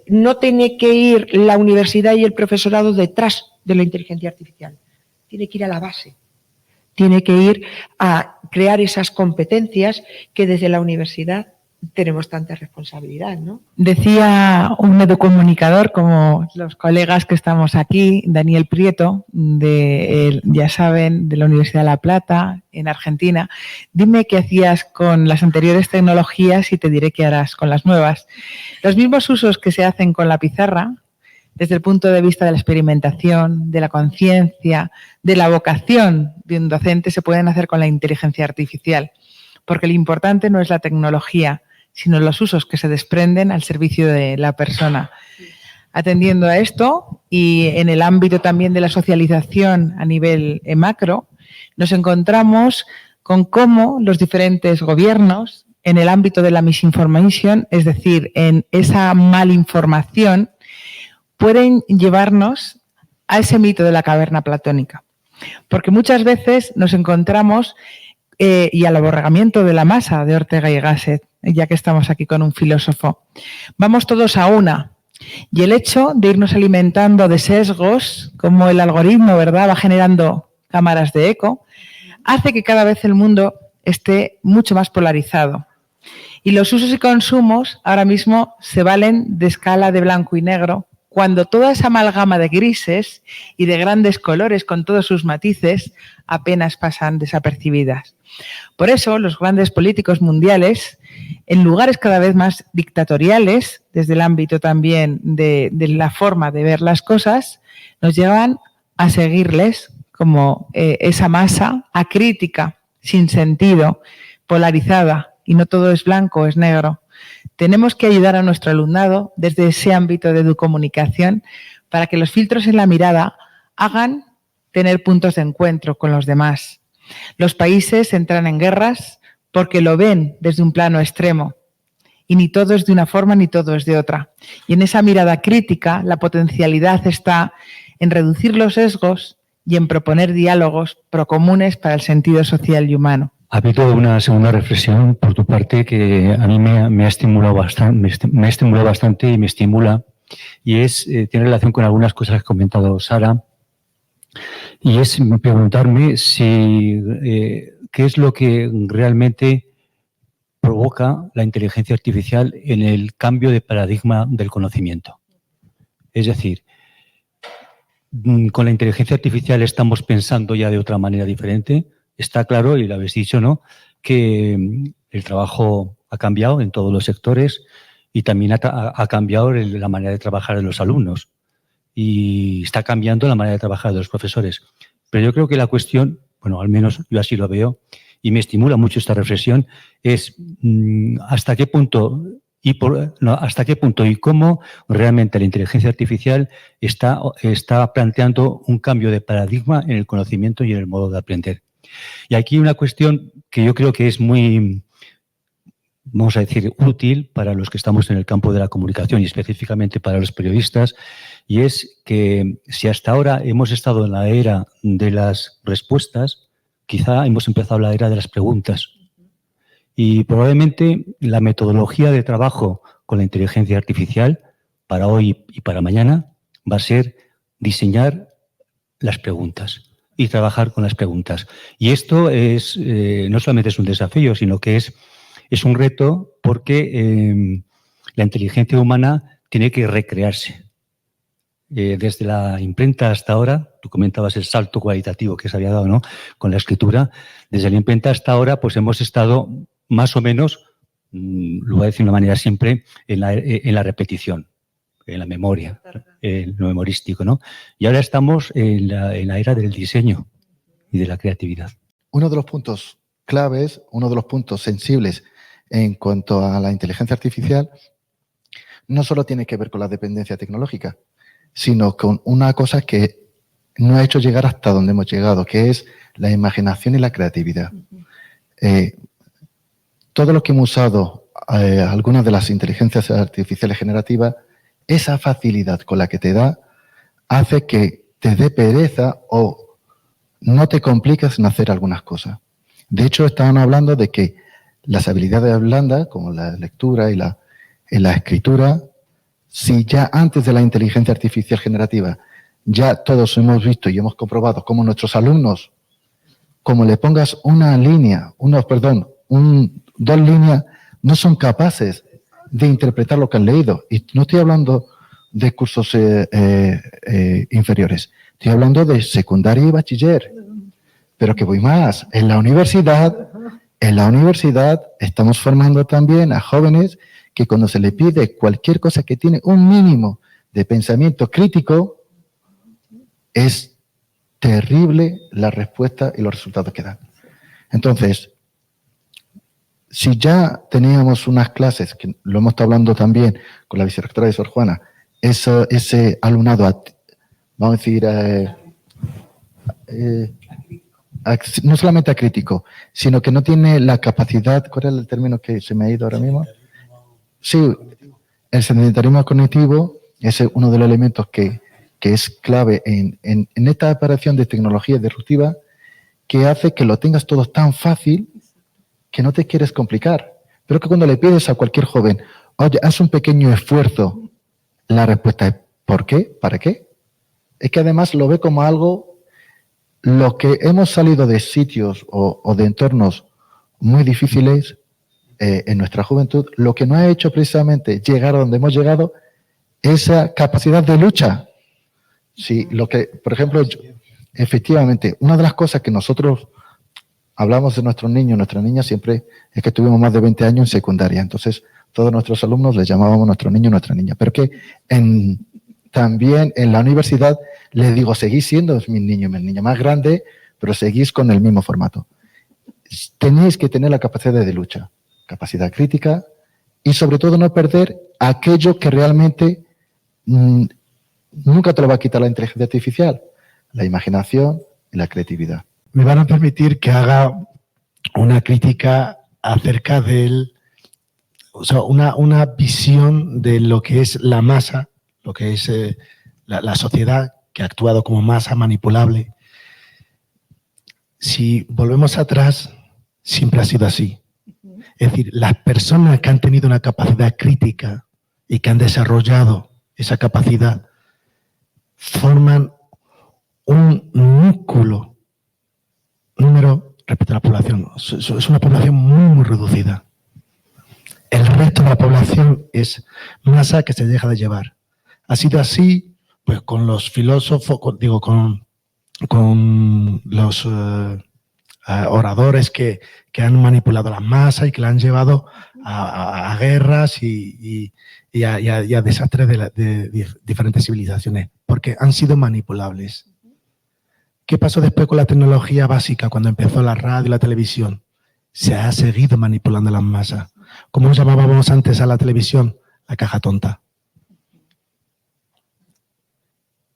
no tiene que ir la universidad y el profesorado detrás de la inteligencia artificial. Tiene que ir a la base. Tiene que ir a crear esas competencias que desde la universidad tenemos tanta responsabilidad, ¿no? Decía un educomunicador, como los colegas que estamos aquí, Daniel Prieto, ya saben, de la Universidad de La Plata, en Argentina. Dime qué hacías con las anteriores tecnologías y te diré qué harás con las nuevas. Los mismos usos que se hacen con la pizarra, desde el punto de vista de la experimentación, de la conciencia, de la vocación de un docente, se pueden hacer con la inteligencia artificial. Porque lo importante no es la tecnología, sino los usos que se desprenden al servicio de la persona. Atendiendo a esto y en el ámbito también de la socialización a nivel macro, nos encontramos con cómo los diferentes gobiernos, en el ámbito de la misinformation, es decir, en esa malinformación, pueden llevarnos a ese mito de la caverna platónica. Porque muchas veces nos encontramos y al aborregamiento de la masa de Ortega y Gasset, ya que estamos aquí con un filósofo. Vamos todos a una. Y el hecho de irnos alimentando de sesgos, como el algoritmo, ¿verdad?, va generando cámaras de eco, hace que cada vez el mundo esté mucho más polarizado. Y los usos y consumos ahora mismo se valen de escala de blanco y negro, cuando toda esa amalgama de grises y de grandes colores con todos sus matices apenas pasan desapercibidas. Por eso, los grandes políticos mundiales, en lugares cada vez más dictatoriales, desde el ámbito también de la forma de ver las cosas, nos llevan a seguirles como esa masa acrítica, sin sentido, polarizada, y no todo es blanco o es negro. Tenemos que ayudar a nuestro alumnado desde ese ámbito de educomunicación para que los filtros en la mirada hagan tener puntos de encuentro con los demás. Los países entran en guerras porque lo ven desde un plano extremo y ni todo es de una forma ni todo es de otra. Y en esa mirada crítica la potencialidad está en reducir los sesgos y en proponer diálogos procomunes para el sentido social y humano. Ha habido una segunda reflexión por tu parte que a mí me ha estimulado bastante y me estimula, y tiene relación con algunas cosas que ha comentado Sara, y es preguntarme qué es lo que realmente provoca la inteligencia artificial en el cambio de paradigma del conocimiento. Es decir, con la inteligencia artificial estamos pensando ya de otra manera diferente. Está claro, y lo habéis dicho, ¿no?, que el trabajo ha cambiado en todos los sectores y también ha cambiado la manera de trabajar de los alumnos y está cambiando la manera de trabajar de los profesores. Pero yo creo que la cuestión, bueno, al menos yo así lo veo y me estimula mucho esta reflexión, es hasta qué punto y cómo realmente la inteligencia artificial está planteando un cambio de paradigma en el conocimiento y en el modo de aprender. Y aquí una cuestión que yo creo que es muy, vamos a decir, útil para los que estamos en el campo de la comunicación y específicamente para los periodistas, y es que si hasta ahora hemos estado en la era de las respuestas, quizá hemos empezado la era de las preguntas. Y probablemente la metodología de trabajo con la inteligencia artificial para hoy y para mañana va a ser diseñar las preguntas y trabajar con las preguntas. Y esto no solamente es un desafío, sino que es un reto porque la inteligencia humana tiene que recrearse. Desde la imprenta hasta ahora, tú comentabas el salto cualitativo que se había dado, ¿no?, con la escritura. Desde la imprenta hasta ahora, pues hemos estado más o menos, lo voy a decir de una manera siempre, en la repetición, en la memoria, en lo memorístico, ¿no? Y ahora estamos en la era del diseño y de la creatividad. Uno de los puntos claves, uno de los puntos sensibles en cuanto a la inteligencia artificial, no solo tiene que ver con la dependencia tecnológica, sino con una cosa que no ha hecho llegar hasta donde hemos llegado, que es la imaginación y la creatividad. Todo lo que hemos usado, algunas de las inteligencias artificiales generativas, esa facilidad con la que te da, hace que te dé pereza o no te compliques en hacer algunas cosas. De hecho, estaban hablando de que las habilidades blandas, como la lectura y la escritura, si ya antes de la inteligencia artificial generativa, ya todos hemos visto y hemos comprobado cómo nuestros alumnos, como le pongas una línea, dos líneas, no son capaces de interpretar lo que han leído. Y no estoy hablando de cursos inferiores, estoy hablando de secundaria y bachiller. Pero que voy más, en la universidad estamos formando también a jóvenes que cuando se les pide cualquier cosa que tiene un mínimo de pensamiento crítico, es terrible la respuesta y los resultados que dan. Entonces, si ya teníamos unas clases, que lo hemos estado hablando también con la vicerrectora de Sor Juana, ese alumnado, vamos a decir, no solamente acrítico, sino que no tiene la capacidad, ¿cuál es el término que se me ha ido ahora mismo? Sí, el sedentarismo cognitivo es uno de los elementos que es clave en esta operación de tecnología disruptiva, que hace que lo tengas todo tan fácil que no te quieres complicar. Pero que cuando le pides a cualquier joven, oye, haz un pequeño esfuerzo, la respuesta es ¿por qué? ¿Para qué? Es que además lo ve como algo, lo que hemos salido de sitios o de entornos muy difíciles en nuestra juventud, lo que nos ha hecho precisamente llegar a donde hemos llegado, esa capacidad de lucha. Sí, lo que, por ejemplo, efectivamente, una de las cosas que nosotros hablamos de nuestros niños, nuestras niñas, siempre es que tuvimos más de 20 años en secundaria. Entonces, todos nuestros alumnos les llamábamos nuestros niños, nuestra niña. Pero que también en la universidad les digo, seguís siendo mis niños y mis niñas más grandes, pero seguís con el mismo formato. Tenéis que tener la capacidad de lucha, capacidad crítica y sobre todo no perder aquello que realmente nunca te lo va a quitar la inteligencia artificial, la imaginación y la creatividad. Me van a permitir que haga una crítica acerca del, o sea, una visión de lo que es la masa, lo que es la sociedad que ha actuado como masa manipulable. Si volvemos atrás, siempre ha sido así. Es decir, las personas que han tenido una capacidad crítica y que han desarrollado esa capacidad forman un número respecto a la población. Es una población muy, muy reducida. El resto de la población es masa que se deja de llevar. Ha sido así, pues, con los filósofos, con los oradores que han manipulado las masas y que la han llevado a guerras y a desastres de diferentes civilizaciones, porque han sido manipulables. ¿Qué pasó después con la tecnología básica cuando empezó la radio y la televisión? Se ha seguido manipulando las masas. ¿Cómo nos llamábamos antes a la televisión? La caja tonta.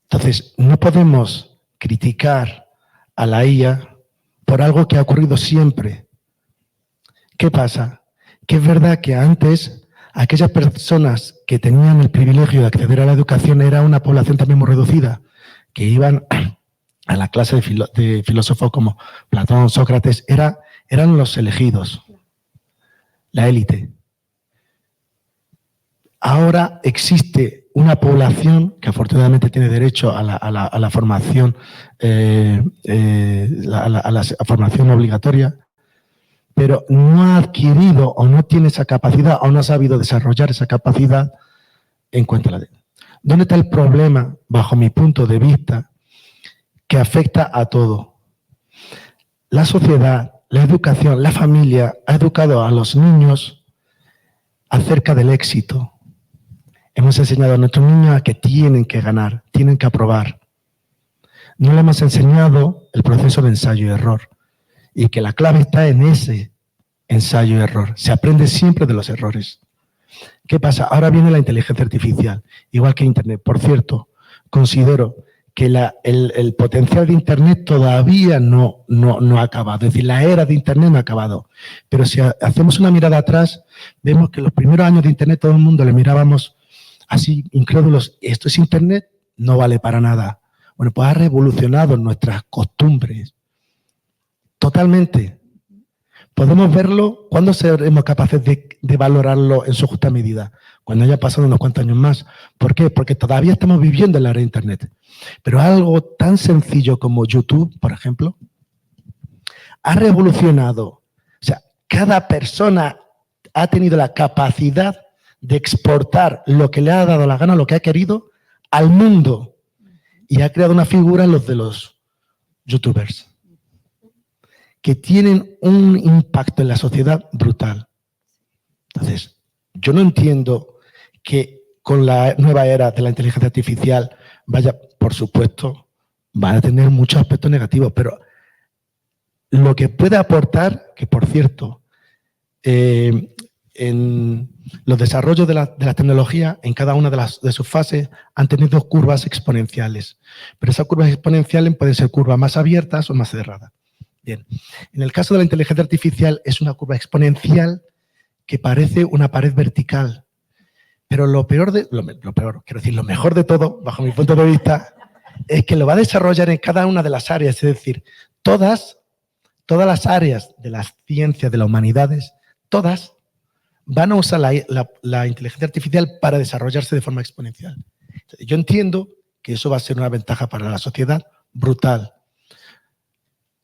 Entonces, no podemos criticar a la IA por algo que ha ocurrido siempre. ¿Qué pasa? Que es verdad que antes aquellas personas que tenían el privilegio de acceder a la educación era una población también muy reducida, que iban a la clase de filósofos como Platón, Sócrates, eran los elegidos, la élite. Ahora existe una población que afortunadamente tiene derecho a la formación, a la formación obligatoria, pero no ha adquirido o no tiene esa capacidad o no ha sabido desarrollar esa capacidad en cuanto a la ley. ¿Dónde está el problema, bajo mi punto de vista, que afecta a todo? La sociedad, la educación, la familia ha educado a los niños acerca del éxito. Hemos enseñado a nuestros niños a que tienen que ganar, tienen que aprobar. No le hemos enseñado el proceso de ensayo y error. Y que la clave está en ese ensayo y error. Se aprende siempre de los errores. ¿Qué pasa? Ahora viene la inteligencia artificial, igual que Internet. Por cierto, considero que el potencial de Internet todavía no ha acabado. Es decir, la era de Internet no ha acabado. Pero si hacemos una mirada atrás, vemos que los primeros años de Internet todo el mundo le mirábamos así, incrédulos. Esto es Internet, no vale para nada. Bueno, pues ha revolucionado nuestras costumbres. Totalmente. Podemos verlo cuando seremos capaces de valorarlo en su justa medida, cuando haya pasado unos cuantos años más. ¿Por qué? Porque todavía estamos viviendo en la era de Internet. Pero algo tan sencillo como YouTube, por ejemplo, ha revolucionado. O sea, cada persona ha tenido la capacidad de exportar lo que le ha dado la gana, lo que ha querido, al mundo. Y ha creado una figura, los de los youtubers, que tienen un impacto en la sociedad brutal. Entonces, yo no entiendo que con la nueva era de la inteligencia artificial vaya, por supuesto, van a tener muchos aspectos negativos, pero lo que puede aportar, que por cierto, en los desarrollos de la tecnología, en cada una de sus fases, han tenido curvas exponenciales. Pero esas curvas exponenciales pueden ser curvas más abiertas o más cerradas. Bien, en el caso de la inteligencia artificial es una curva exponencial que parece una pared vertical. Pero lo mejor, quiero decir, lo mejor de todo, bajo mi punto de vista, es que lo va a desarrollar en cada una de las áreas. Es decir, todas las áreas de las ciencias, de las humanidades, todas van a usar la inteligencia artificial para desarrollarse de forma exponencial. Yo entiendo que eso va a ser una ventaja para la sociedad brutal.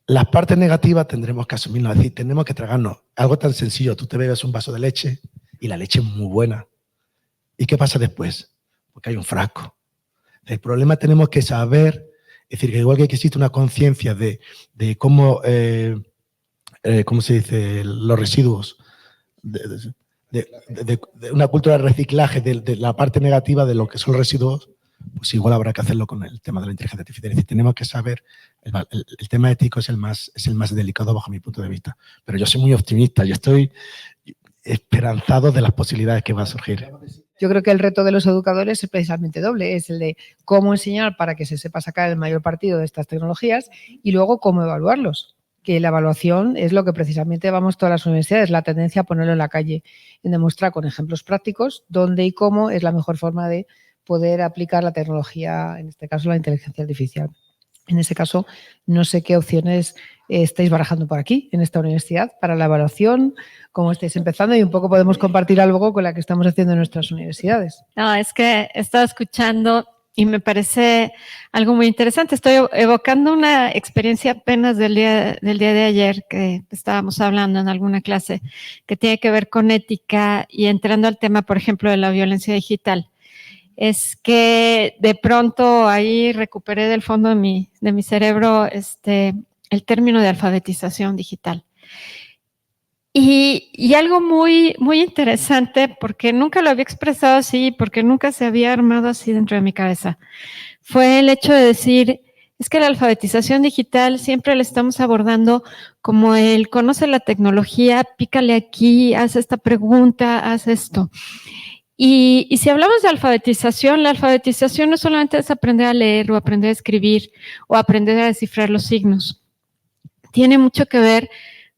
Las partes negativas tendremos que asumirlas, es decir, tenemos que tragarnos algo tan sencillo. Tú te bebes un vaso de leche y la leche es muy buena. ¿Y qué pasa después? Porque hay un frasco. El problema tenemos que saber, es decir, que igual que existe una conciencia de cómo, ¿cómo se dice?, los residuos, de una cultura de reciclaje de la parte negativa de lo que son los residuos, pues igual habrá que hacerlo con el tema de la inteligencia artificial. Es decir, tenemos que saber, el tema ético es el más delicado bajo mi punto de vista. Pero yo soy muy optimista, yo estoy esperanzado de las posibilidades que van a surgir. Yo creo que el reto de los educadores es precisamente doble, es el de cómo enseñar para que se sepa sacar el mayor partido de estas tecnologías y luego cómo evaluarlos, que la evaluación es lo que precisamente vamos todas las universidades, la tendencia a ponerlo en la calle, en demostrar con ejemplos prácticos dónde y cómo es la mejor forma de poder aplicar la tecnología, en este caso la inteligencia artificial. En ese caso, no sé qué opciones estáis barajando por aquí, en esta universidad, para la evaluación, cómo estáis empezando y un poco podemos compartir algo con la que estamos haciendo en nuestras universidades. No, es que he estado escuchando y me parece algo muy interesante. Estoy evocando una experiencia apenas del día de ayer que estábamos hablando en alguna clase que tiene que ver con ética y entrando al tema, por ejemplo, de la violencia digital. Es que de pronto ahí recuperé del fondo de mi cerebro el término de alfabetización digital. Y algo muy, muy interesante, porque nunca lo había expresado así, porque nunca se había armado así dentro de mi cabeza, fue el hecho de decir, es que la alfabetización digital siempre la estamos abordando como el conoce la tecnología, pícale aquí, haz esta pregunta, haz esto. Y si hablamos de alfabetización, la alfabetización no solamente es aprender a leer o aprender a escribir o aprender a descifrar los signos. Tiene mucho que ver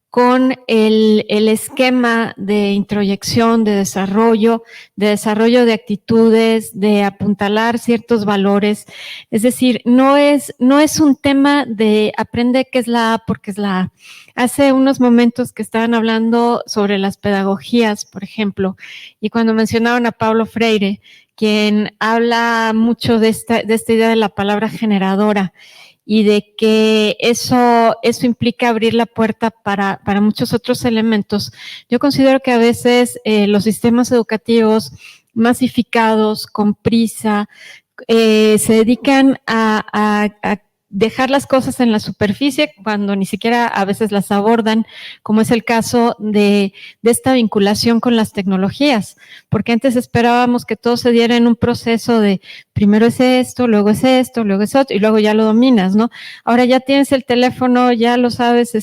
con el esquema de introyección, de desarrollo de actitudes, de apuntalar ciertos valores. Es decir, no es un tema de aprende qué es la A porque es la A. Hace unos momentos que estaban hablando sobre las pedagogías, por ejemplo, y cuando mencionaron a Paulo Freire, quien habla mucho de esta idea de la palabra generadora, y de que eso implica abrir la puerta para muchos otros elementos. Yo considero que a veces los sistemas educativos masificados, con prisa, se dedican a dejar las cosas en la superficie cuando ni siquiera a veces las abordan, como es el caso de esta vinculación con las tecnologías, porque antes esperábamos que todo se diera en un proceso de primero es esto, luego es esto, luego es otro, y luego ya lo dominas, ¿no? Ahora ya tienes el teléfono, ya lo sabes,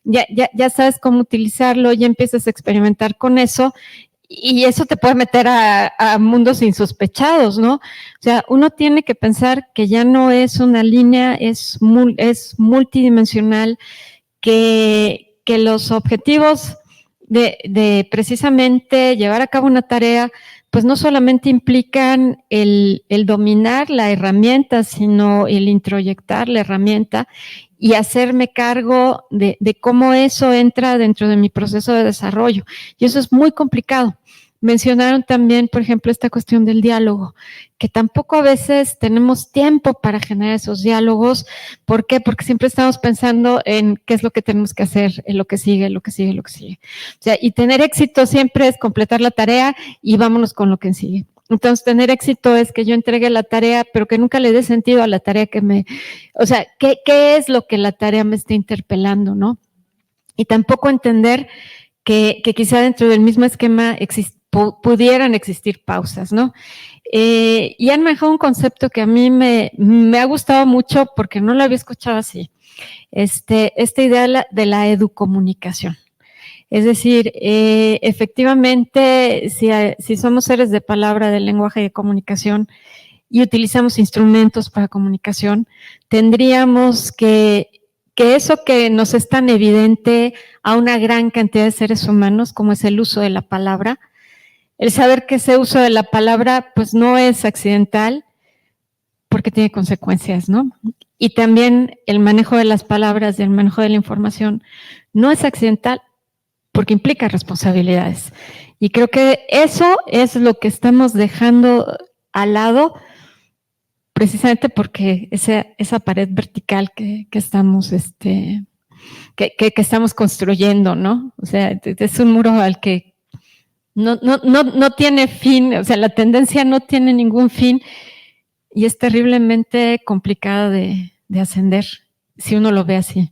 ya sabes cómo utilizarlo, ya empiezas a experimentar con eso, y eso te puede meter a mundos insospechados, ¿no? O sea, uno tiene que pensar que ya no es una línea, es multidimensional, que los objetivos de precisamente llevar a cabo una tarea, pues no solamente implican el dominar la herramienta, sino el introyectar la herramienta y hacerme cargo de cómo eso entra dentro de mi proceso de desarrollo. Y eso es muy complicado, mencionaron también, por ejemplo, esta cuestión del diálogo, que tampoco a veces tenemos tiempo para generar esos diálogos. ¿Por qué? Porque siempre estamos pensando en qué es lo que tenemos que hacer, en lo que sigue, lo que sigue, lo que sigue. O sea, y tener éxito siempre es completar la tarea y vámonos con lo que sigue. Entonces, tener éxito es que yo entregue la tarea, pero que nunca le dé sentido a la tarea o sea, ¿qué es lo que la tarea me está interpelando, no? Y tampoco entender que quizá dentro del mismo esquema pudieran existir pausas, ¿no? Y han manejado un concepto que a mí me ha gustado mucho porque no lo había escuchado así. Esta idea de la educomunicación. Es decir, efectivamente, si somos seres de palabra, de lenguaje y de comunicación y utilizamos instrumentos para comunicación, tendríamos que eso que nos es tan evidente a una gran cantidad de seres humanos, como es el uso de la palabra, el saber que ese uso de la palabra pues no es accidental porque tiene consecuencias, ¿no? Y también el manejo de las palabras y el manejo de la información no es accidental porque implica responsabilidades. Y creo que eso es lo que estamos dejando al lado precisamente porque esa pared vertical que estamos que estamos construyendo, ¿no? O sea, es un muro al que no tiene fin, o sea, la tendencia no tiene ningún fin y es terriblemente complicada de ascender si uno lo ve así.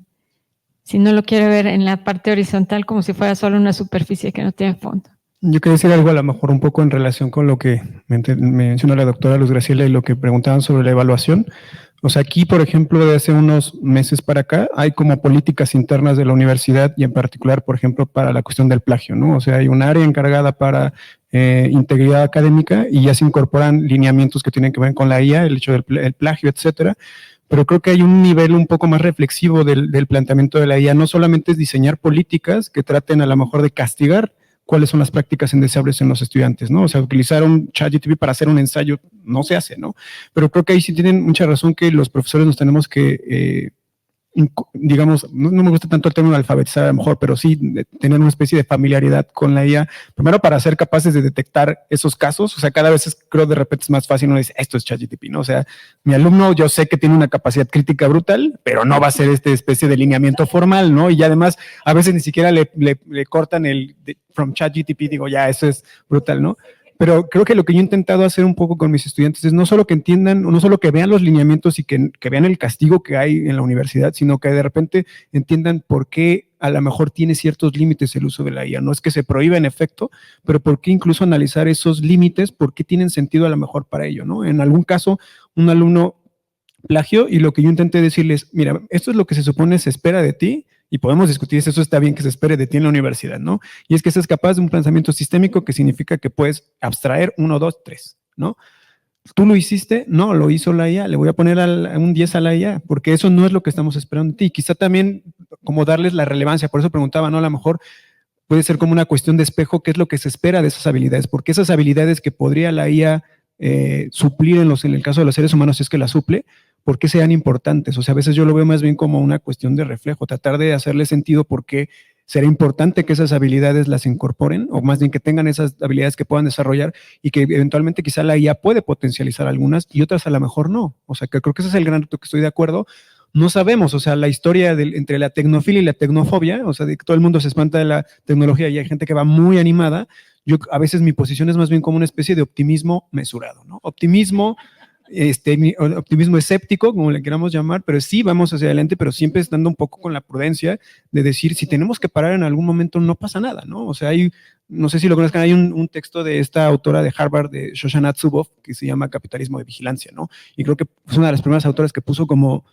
Si no lo quiere ver en la parte horizontal como si fuera solo una superficie que no tiene fondo. Yo quería decir algo a lo mejor un poco en relación con lo que mencionó la doctora Luz Graciela y lo que preguntaban sobre la evaluación. O sea, aquí, por ejemplo, de hace unos meses para acá, hay como políticas internas de la universidad y en particular, por ejemplo, para la cuestión del plagio, ¿no? O sea, hay un área encargada para integridad académica y ya se incorporan lineamientos que tienen que ver con la IA, el hecho del plagio, etcétera. Pero creo que hay un nivel un poco más reflexivo del planteamiento de la IA. No solamente es diseñar políticas que traten a lo mejor de castigar cuáles son las prácticas indeseables en los estudiantes, ¿no? O sea, utilizar un ChatGPT para hacer un ensayo no se hace, ¿no? Pero creo que ahí sí tienen mucha razón que los profesores nos tenemos que, digamos, no me gusta tanto el término de alfabetizar a lo mejor, pero sí de tener una especie de familiaridad con la IA, primero para ser capaces de detectar esos casos. O sea, cada vez creo de repente es más fácil uno dice, esto es ChatGPT, ¿no? O sea, mi alumno yo sé que tiene una capacidad crítica brutal, pero no va a ser esta especie de lineamiento formal, ¿no? Y además a veces ni siquiera le cortan from ChatGPT, digo, ya, eso es brutal, ¿no? Pero creo que lo que yo he intentado hacer un poco con mis estudiantes es no solo que entiendan, no solo que vean los lineamientos y que vean el castigo que hay en la universidad, sino que de repente entiendan por qué a lo mejor tiene ciertos límites el uso de la IA. No es que se prohíba en efecto, pero por qué incluso analizar esos límites, por qué tienen sentido a lo mejor para ello, ¿no? En algún caso, un alumno plagió y lo que yo intenté decirles, mira, esto es lo que se supone se espera de ti, y podemos discutir si eso está bien que se espere de ti en la universidad, ¿no? Y es que seas capaz de un pensamiento sistémico que significa que puedes abstraer 1, 2, 3, ¿no? ¿Tú lo hiciste? No, lo hizo la IA, le voy a poner un 10 a la IA, porque eso no es lo que estamos esperando de ti. Quizá también como darles la relevancia, por eso preguntaba, ¿no? A lo mejor puede ser como una cuestión de espejo, ¿qué es lo que se espera de esas habilidades? Porque esas habilidades que podría la IA suplir en el caso de los seres humanos, si es que la suple, ¿por qué sean importantes? O sea, a veces yo lo veo más bien como una cuestión de reflejo, tratar de hacerle sentido por qué será importante que esas habilidades las incorporen, o más bien que tengan esas habilidades que puedan desarrollar y que eventualmente quizá la IA puede potencializar algunas y otras a lo mejor no. O sea, que creo que ese es el gran reto que estoy de acuerdo. No sabemos, o sea, la historia entre la tecnofilia y la tecnofobia, o sea, de que todo el mundo se espanta de la tecnología y hay gente que va muy animada. Yo a veces mi posición es más bien como una especie de optimismo mesurado, ¿no? Optimismo escéptico, como le queramos llamar, pero sí vamos hacia adelante, pero siempre estando un poco con la prudencia de decir, si tenemos que parar en algún momento, no pasa nada, ¿no? O sea, no sé si lo conozcan, hay un texto de esta autora de Harvard, de Shoshana Zuboff, que se llama Capitalismo de Vigilancia, ¿no? Y creo que es una de las primeras autoras que puso como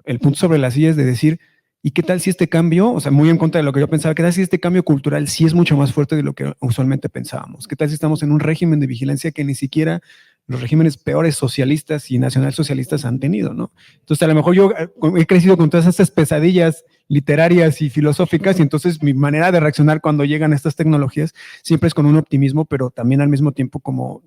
el punto sobre las sillas de decir, ¿y qué tal si este cambio, o sea, muy en contra de lo que yo pensaba, qué tal si este cambio cultural sí es mucho más fuerte de lo que usualmente pensábamos? ¿Qué tal si estamos en un régimen de vigilancia que ni siquiera los regímenes peores socialistas y nacionalsocialistas han tenido, ¿no? Entonces, a lo mejor yo he crecido con todas estas pesadillas literarias y filosóficas y entonces mi manera de reaccionar cuando llegan estas tecnologías siempre es con un optimismo, pero también al mismo tiempo como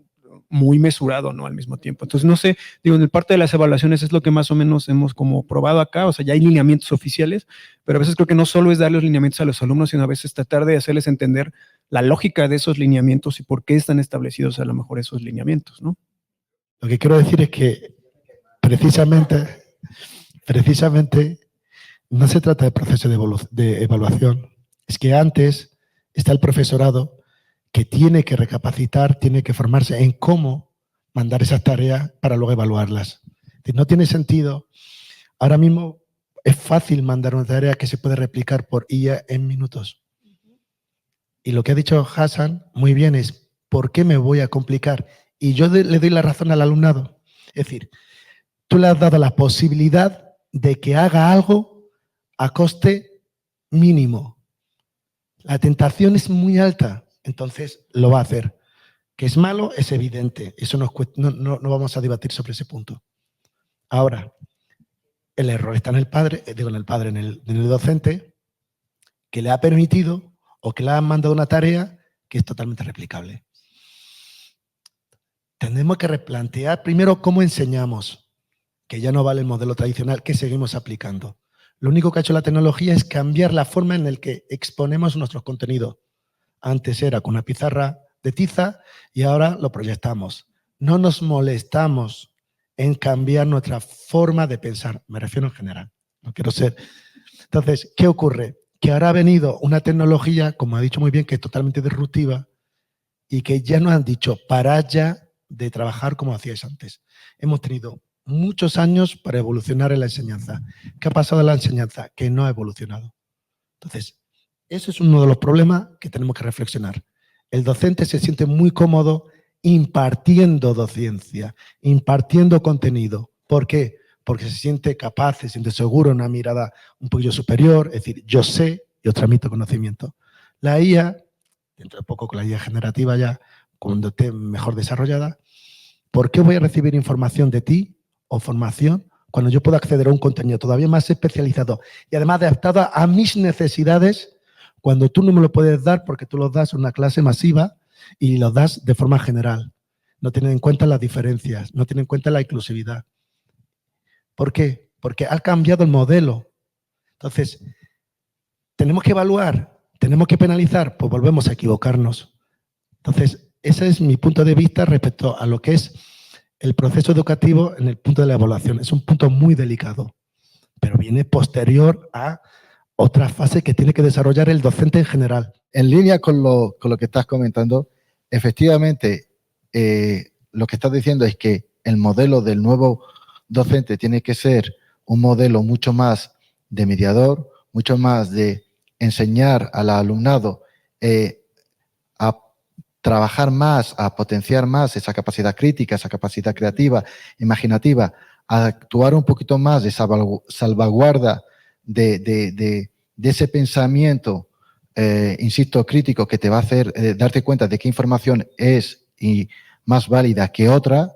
muy mesurado, ¿no? Al mismo tiempo. Entonces, no sé, digo, en parte de las evaluaciones es lo que más o menos hemos como probado acá, o sea, ya hay lineamientos oficiales, pero a veces creo que no solo es dar los lineamientos a los alumnos, sino a veces tratar de hacerles entender la lógica de esos lineamientos y por qué están establecidos a lo mejor esos lineamientos, ¿no? Lo que quiero decir es que precisamente no se trata de proceso de evaluación. Es que antes está el profesorado que tiene que recapacitar, tiene que formarse en cómo mandar esas tareas para luego evaluarlas. Es decir, no tiene sentido. Ahora mismo es fácil mandar una tarea que se puede replicar por IA en minutos. Y lo que ha dicho Hassan muy bien es, ¿por qué me voy a complicar? Y yo le doy la razón al alumnado. Es decir, tú le has dado la posibilidad de que haga algo a coste mínimo. La tentación es muy alta, entonces lo va a hacer. Que es malo, es evidente. Eso no vamos a debatir sobre ese punto. Ahora, el error está en el padre, en el docente, que le ha permitido o que le ha mandado una tarea que es totalmente replicable. Tenemos que replantear primero cómo enseñamos, que ya no vale el modelo tradicional que seguimos aplicando. Lo único que ha hecho la tecnología es cambiar la forma en la que exponemos nuestros contenidos. Antes era con una pizarra de tiza y ahora lo proyectamos. No nos molestamos en cambiar nuestra forma de pensar. Me refiero en general. No quiero ser. Entonces, ¿qué ocurre? Que ahora ha venido una tecnología, como ha dicho muy bien, que es totalmente disruptiva y que ya nos han dicho, parad ya de trabajar como hacíais antes. Hemos tenido muchos años para evolucionar en la enseñanza. ¿Qué ha pasado en la enseñanza? Que no ha evolucionado. Entonces, ese es uno de los problemas que tenemos que reflexionar. El docente se siente muy cómodo impartiendo docencia, impartiendo contenido. ¿Por qué? Porque se siente capaz, se siente seguro, una mirada un poquillo superior, es decir, yo sé y os transmito conocimiento. La IA, dentro de poco con la IA generativa ya, cuando esté mejor desarrollada, ¿por qué voy a recibir información de ti o formación cuando yo puedo acceder a un contenido todavía más especializado y además adaptado a mis necesidades cuando tú no me lo puedes dar porque tú lo das en una clase masiva y lo das de forma general? No tienen en cuenta las diferencias, no tienen en cuenta la inclusividad. ¿Por qué? Porque ha cambiado el modelo. Entonces, tenemos que evaluar, tenemos que penalizar, pues volvemos a equivocarnos. Entonces, ese es mi punto de vista respecto a lo que es el proceso educativo en el punto de la evaluación. Es un punto muy delicado, pero viene posterior a otra fase que tiene que desarrollar el docente en general. En línea con lo que estás comentando, efectivamente, lo que estás diciendo es que el modelo del nuevo docente tiene que ser un modelo mucho más de mediador, mucho más de enseñar al alumnado a trabajar más, a potenciar más esa capacidad crítica, esa capacidad creativa, imaginativa, a actuar un poquito más de salvaguarda de ese pensamiento, insisto, crítico, que te va a hacer darte cuenta de qué información es y más válida que otra,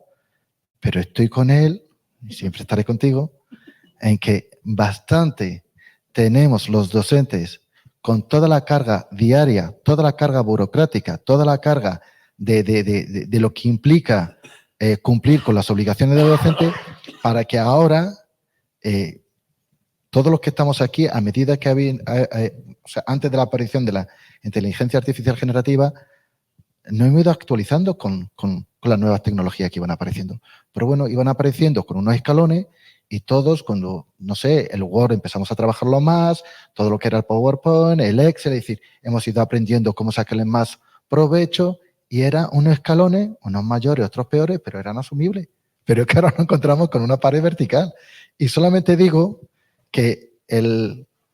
pero estoy con él, y siempre estaré contigo, en que bastante tenemos los docentes con toda la carga diaria, toda la carga burocrática, toda la carga de lo que implica cumplir con las obligaciones del docente, para que ahora todos los que estamos aquí, a medida que o sea, antes de la aparición de la inteligencia artificial generativa, no hemos ido actualizando con las nuevas tecnologías que iban apareciendo. Pero bueno, iban apareciendo con unos escalones y todos cuando, no sé, el Word empezamos a trabajarlo más, todo lo que era el PowerPoint, el Excel, es decir, hemos ido aprendiendo cómo sacarle más provecho y eran unos escalones, unos mayores, otros peores, pero eran asumibles. Pero es que ahora nos encontramos con una pared vertical. Y solamente digo que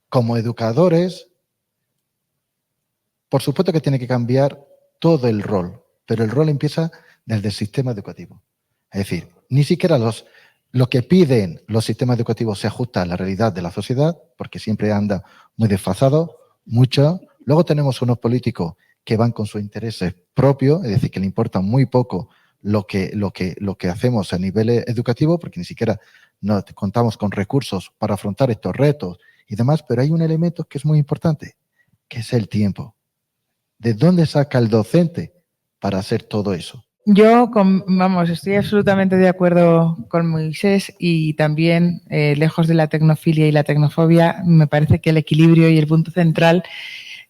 como educadores, por supuesto que tiene que cambiar todo el rol, pero el rol empieza desde el sistema educativo. Es decir, ni siquiera lo que piden los sistemas educativos se ajusta a la realidad de la sociedad, porque siempre anda muy desfasado, mucho. Luego tenemos unos políticos que van con sus intereses propios, es decir, que le importa muy poco lo que hacemos a nivel educativo, porque ni siquiera no contamos con recursos para afrontar estos retos y demás, pero hay un elemento que es muy importante, que es el tiempo. ¿De dónde saca el docente para hacer todo eso? Yo, estoy absolutamente de acuerdo con Moisés y también, lejos de la tecnofilia y la tecnofobia, me parece que el equilibrio y el punto central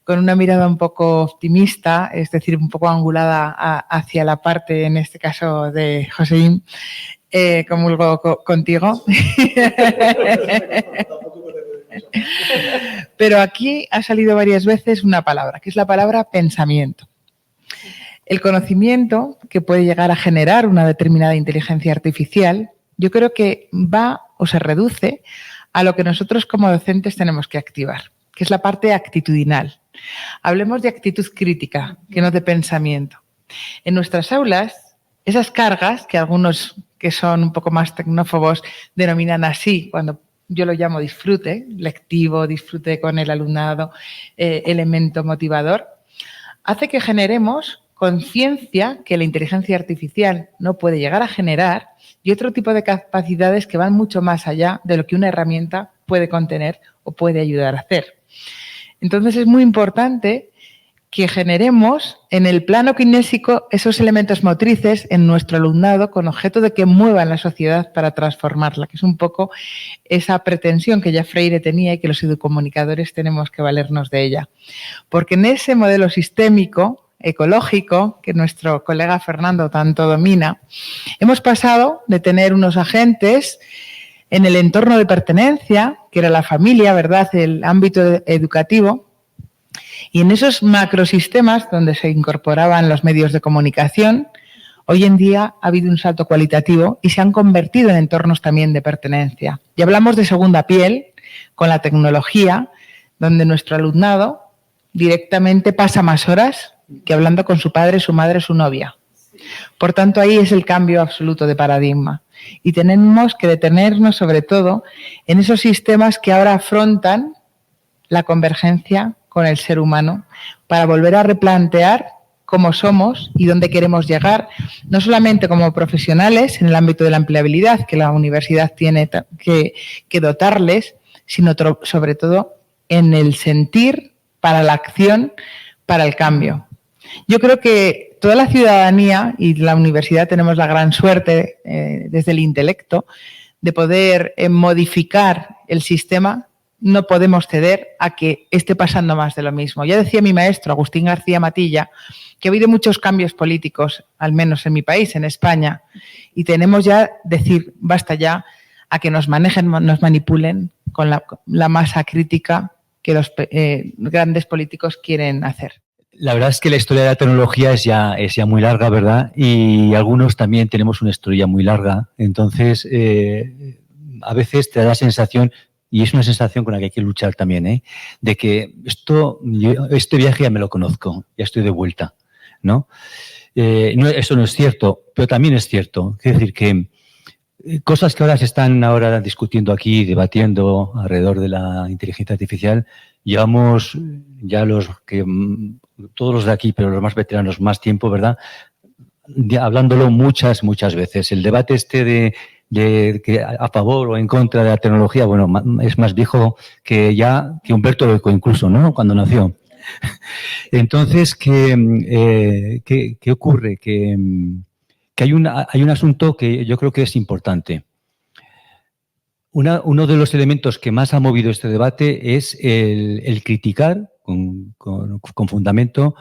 con una mirada un poco optimista, es decir, un poco angulada hacia la parte, en este caso, de Joséín, comulgo contigo. Pero aquí ha salido varias veces una palabra, que es la palabra pensamiento. El conocimiento que puede llegar a generar una determinada inteligencia artificial, yo creo que va o se reduce a lo que nosotros como docentes tenemos que activar, que es la parte actitudinal. Hablemos de actitud crítica, que no de pensamiento. En nuestras aulas, esas cargas, que algunos que son un poco más tecnófobos denominan así, cuando yo lo llamo disfrute, lectivo, disfrute con el alumnado, elemento motivador, hace que generemos conciencia que la inteligencia artificial no puede llegar a generar y otro tipo de capacidades que van mucho más allá de lo que una herramienta puede contener o puede ayudar a hacer. Entonces es muy importante que generemos en el plano kinésico esos elementos motrices en nuestro alumnado con objeto de que muevan la sociedad para transformarla, que es un poco esa pretensión que ya Freire tenía y que los educomunicadores tenemos que valernos de ella. Porque en ese modelo sistémico, ecológico, que nuestro colega Fernando tanto domina, hemos pasado de tener unos agentes en el entorno de pertenencia, que era la familia, ¿verdad?, el ámbito educativo, y en esos macrosistemas donde se incorporaban los medios de comunicación, hoy en día ha habido un salto cualitativo y se han convertido en entornos también de pertenencia. Y hablamos de segunda piel con la tecnología, donde nuestro alumnado directamente pasa más horas que hablando con su padre, su madre, su novia. Por tanto, ahí es el cambio absoluto de paradigma. Y tenemos que detenernos sobre todo en esos sistemas que ahora afrontan la convergencia con el ser humano para volver a replantear cómo somos y dónde queremos llegar, no solamente como profesionales en el ámbito de la empleabilidad, que la universidad tiene que dotarles, sino sobre todo en el sentir para la acción, para el cambio. Yo creo que toda la ciudadanía y la universidad tenemos la gran suerte desde el intelecto de poder modificar el sistema. No podemos ceder a que esté pasando más de lo mismo. Ya decía mi maestro, Agustín García Matilla, que ha habido muchos cambios políticos, al menos en mi país, en España, y tenemos ya decir, basta ya a que nos manejen, nos manipulen con la masa crítica que los grandes políticos quieren hacer. La verdad es que la historia de la tecnología es ya muy larga, ¿verdad? Y algunos también tenemos una historia muy larga. Entonces, a veces te da la sensación, y es una sensación con la que hay que luchar también, de que este viaje ya me lo conozco, ya estoy de vuelta, ¿no? Eso no es cierto, pero también es cierto. Es decir, que cosas que ahora se están discutiendo aquí, debatiendo alrededor de la inteligencia artificial, llevamos ya todos los de aquí, pero los más veteranos, más tiempo, ¿verdad? Hablándolo muchas veces. El debate de que a favor o en contra de la tecnología, bueno, es más viejo que Humberto Eco incluso, ¿no? Cuando nació. Entonces, ¿qué ocurre? Que hay un asunto que yo creo que es importante. Uno de los elementos que más ha movido este debate es el criticar con fundamento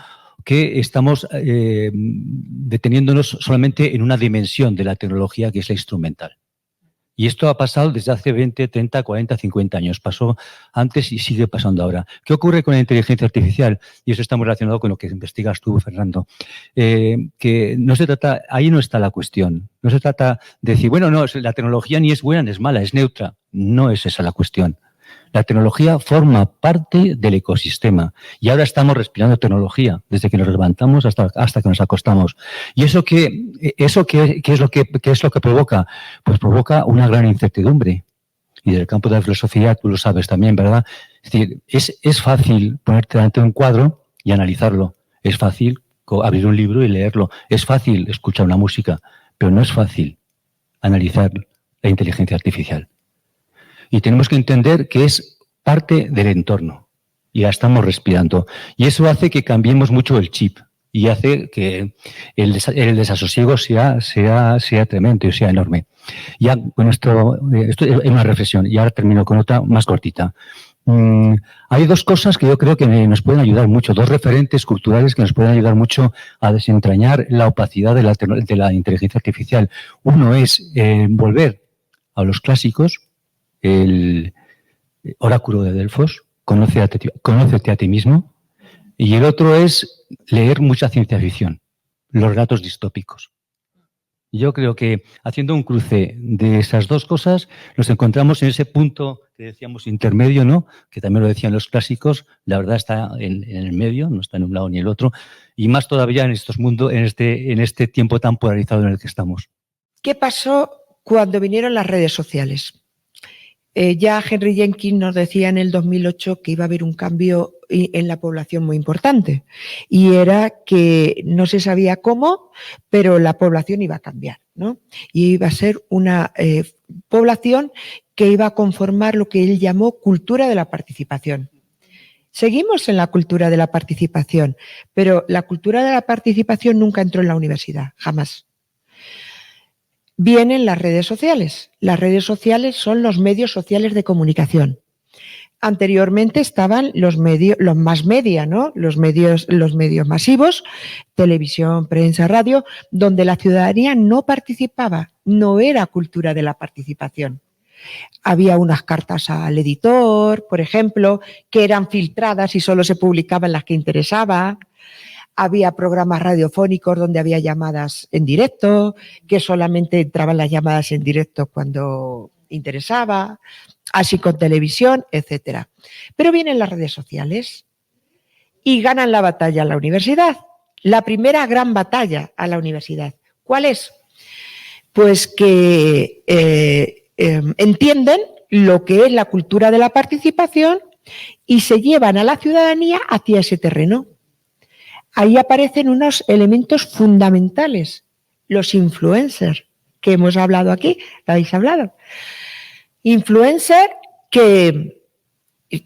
que estamos deteniéndonos solamente en una dimensión de la tecnología que es la instrumental. Y esto ha pasado desde hace 20, 30, 40, 50 años. Pasó antes y sigue pasando ahora. ¿Qué ocurre con la inteligencia artificial? Y eso está muy relacionado con lo que investigas tú, Fernando. Que no se trata, ahí no está la cuestión. No se trata de decir, bueno, no, la tecnología ni es buena ni es mala, es neutra. No es esa la cuestión. La tecnología forma parte del ecosistema y ahora estamos respirando tecnología desde que nos levantamos hasta que nos acostamos. ¿Y eso qué es lo que provoca? Pues provoca una gran incertidumbre. Y del campo de la filosofía tú lo sabes también, ¿verdad? Es decir, es fácil ponerte delante de un cuadro y analizarlo. Es fácil abrir un libro y leerlo. Es fácil escuchar una música, pero no es fácil analizar la inteligencia artificial. Y tenemos que entender que es parte del entorno y la estamos respirando. Y eso hace que cambiemos mucho el chip y hace que el desasosiego sea tremendo y sea enorme. Ya con esto es una reflexión y ahora termino con otra más cortita. Hay dos cosas que yo creo que nos pueden ayudar mucho, dos referentes culturales que nos pueden ayudar mucho a desentrañar la opacidad de la inteligencia artificial. Uno es volver a los clásicos, el oráculo de Delfos, conócete a ti mismo, y el otro es leer mucha ciencia ficción, los relatos distópicos. Yo creo que haciendo un cruce de esas dos cosas nos encontramos en ese punto que decíamos intermedio, ¿no? Que también lo decían los clásicos, la verdad está en el medio, no está en un lado ni el otro, y más todavía en estos mundos, en este tiempo tan polarizado en el que estamos. ¿Qué pasó cuando vinieron las redes sociales? Ya Henry Jenkins nos decía en el 2008 que iba a haber un cambio en la población muy importante, y era que no se sabía cómo, pero la población iba a cambiar, ¿no? Y iba a ser una población que iba a conformar lo que él llamó cultura de la participación. Seguimos en la cultura de la participación, pero la cultura de la participación nunca entró en la universidad, jamás. Vienen las redes sociales. Las redes sociales son los medios sociales de comunicación. Anteriormente estaban los más media, ¿no? Los medios masivos, televisión, prensa, radio, donde la ciudadanía no participaba, no era cultura de la participación. Había unas cartas al editor, por ejemplo, que eran filtradas y solo se publicaban las que interesaba. Había programas radiofónicos donde había llamadas en directo, que solamente entraban las llamadas en directo cuando interesaba, así con televisión, etcétera. Pero vienen las redes sociales y ganan la batalla a la universidad. La primera gran batalla a la universidad. ¿Cuál es? Pues que entienden lo que es la cultura de la participación y se llevan a la ciudadanía hacia ese terreno. Ahí aparecen unos elementos fundamentales, los influencers, que hemos hablado aquí, lo habéis hablado. Influencers que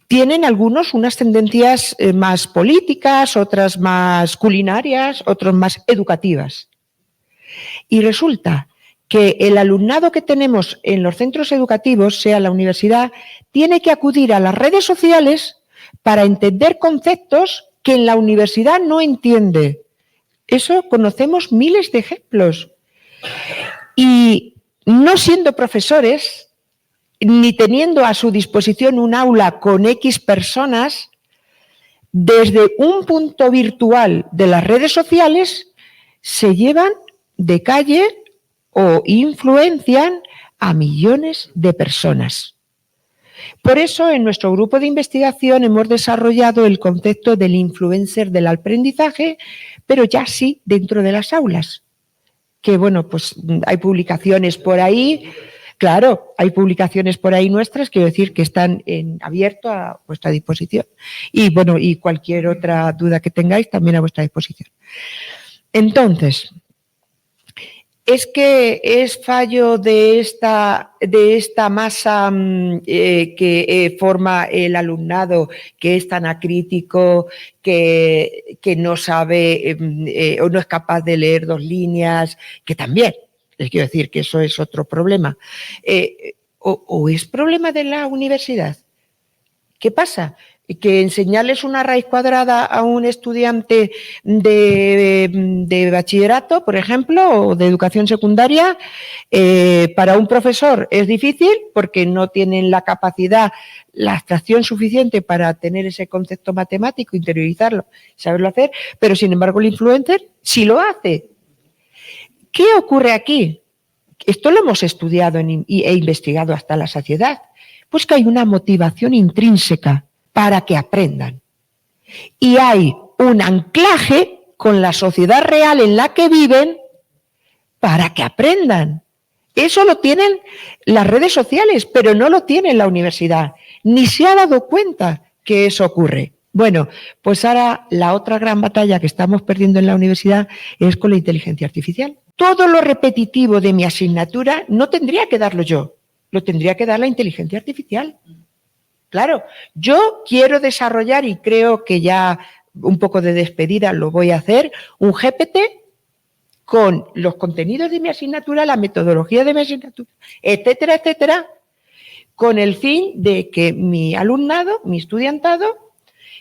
tienen algunos unas tendencias más políticas, otras más culinarias, otros más educativas. Y resulta que el alumnado que tenemos en los centros educativos, sea la universidad, tiene que acudir a las redes sociales para entender conceptos que en la universidad no entiende. Eso conocemos miles de ejemplos. Y no siendo profesores, ni teniendo a su disposición un aula con X personas, desde un punto virtual de las redes sociales se llevan de calle o influencian a millones de personas. Por eso, en nuestro grupo de investigación hemos desarrollado el concepto del influencer del aprendizaje, pero ya sí dentro de las aulas. Que bueno, pues hay publicaciones por ahí, claro, hay publicaciones por ahí nuestras, quiero decir que están abierto a vuestra disposición. Y bueno, y cualquier otra duda que tengáis también a vuestra disposición. Entonces, es que es fallo de esta masa que forma el alumnado, que es tan acrítico, que no sabe o no es capaz de leer 2 líneas, que también, les quiero decir que eso es otro problema. ¿O es problema de la universidad? ¿Qué pasa? Que enseñarles una raíz cuadrada a un estudiante de bachillerato, por ejemplo, o de educación secundaria, para un profesor es difícil porque no tienen la capacidad, la abstracción suficiente para tener ese concepto matemático, interiorizarlo, saberlo hacer, pero sin embargo el influencer sí lo hace. ¿Qué ocurre aquí? Esto lo hemos estudiado e investigado hasta la saciedad. Pues que hay una motivación intrínseca para que aprendan. Y hay un anclaje con la sociedad real en la que viven para que aprendan. Eso lo tienen las redes sociales, pero no lo tiene la universidad. Ni se ha dado cuenta que eso ocurre. Bueno, pues ahora la otra gran batalla que estamos perdiendo en la universidad es con la inteligencia artificial. Todo lo repetitivo de mi asignatura no tendría que darlo yo, lo tendría que dar la inteligencia artificial. Claro, yo quiero desarrollar, y creo que ya un poco de despedida lo voy a hacer, un GPT con los contenidos de mi asignatura, la metodología de mi asignatura, etcétera, etcétera, con el fin de que mi alumnado, mi estudiantado,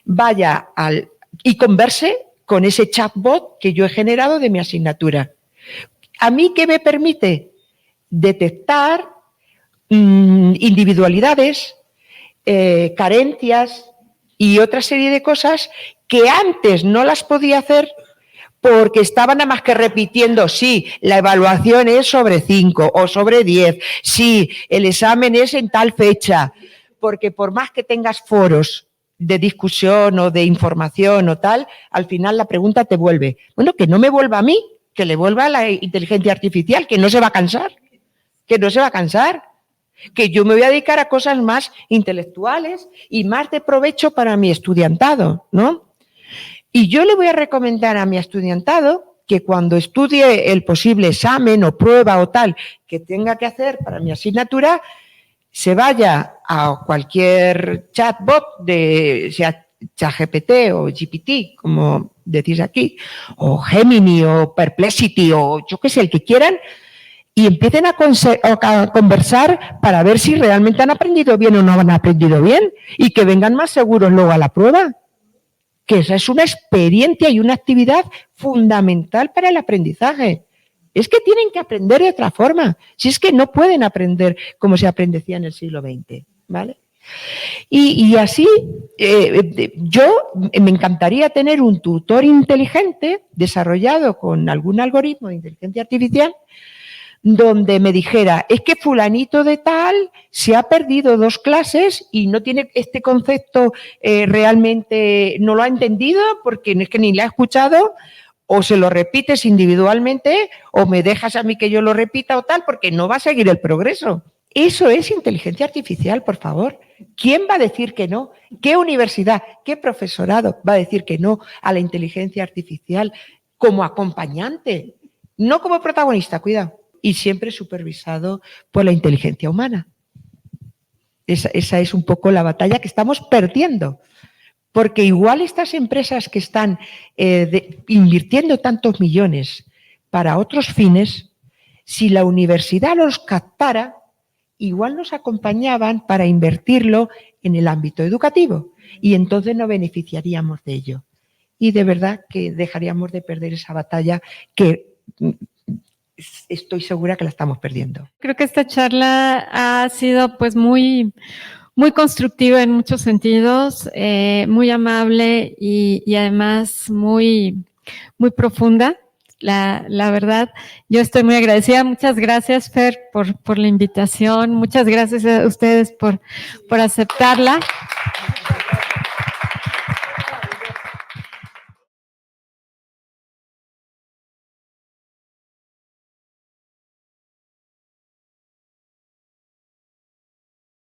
vaya y converse con ese chatbot que yo he generado de mi asignatura. ¿A mí qué me permite? Detectar individualidades, carencias y otra serie de cosas que antes no las podía hacer porque estaban nada más que repitiendo, sí, la evaluación es sobre 5 o sobre 10, sí, el examen es en tal fecha, porque por más que tengas foros de discusión o de información o tal, al final la pregunta te vuelve, bueno, que no me vuelva a mí, que le vuelva a la inteligencia artificial, que no se va a cansar, que yo me voy a dedicar a cosas más intelectuales y más de provecho para mi estudiantado, ¿no? Y yo le voy a recomendar a mi estudiantado que cuando estudie el posible examen o prueba o tal que tenga que hacer para mi asignatura, se vaya a cualquier chatbot sea ChatGPT o GPT, como decís aquí, o Gemini o Perplexity o yo qué sé, el que quieran, y empiecen a conversar para ver si realmente han aprendido bien o no han aprendido bien y que vengan más seguros luego a la prueba. Que esa es una experiencia y una actividad fundamental para el aprendizaje. Es que tienen que aprender de otra forma. Si es que no pueden aprender como se aprendía en el siglo XX, ¿vale? Y así, yo me encantaría tener un tutor inteligente desarrollado con algún algoritmo de inteligencia artificial donde me dijera, es que fulanito de tal se ha perdido 2 clases y no tiene este concepto realmente, no lo ha entendido porque es que ni le ha escuchado, o se lo repites individualmente o me dejas a mí que yo lo repita o tal, porque no va a seguir el progreso. Eso es inteligencia artificial, por favor. ¿Quién va a decir que no? ¿Qué universidad, qué profesorado va a decir que no a la inteligencia artificial como acompañante? No como protagonista, cuidado. Y siempre supervisado por la inteligencia humana. Esa es un poco la batalla que estamos perdiendo. Porque igual estas empresas que están invirtiendo tantos millones para otros fines, si la universidad los captara, igual nos acompañaban para invertirlo en el ámbito educativo y entonces nos beneficiaríamos de ello. Y de verdad que dejaríamos de perder esa batalla que estoy segura que la estamos perdiendo. Creo que esta charla ha sido pues muy constructiva en muchos sentidos, muy amable y además muy profunda. La verdad, yo estoy muy agradecida. Muchas gracias, Fer, por la invitación. Muchas gracias a ustedes por aceptarla.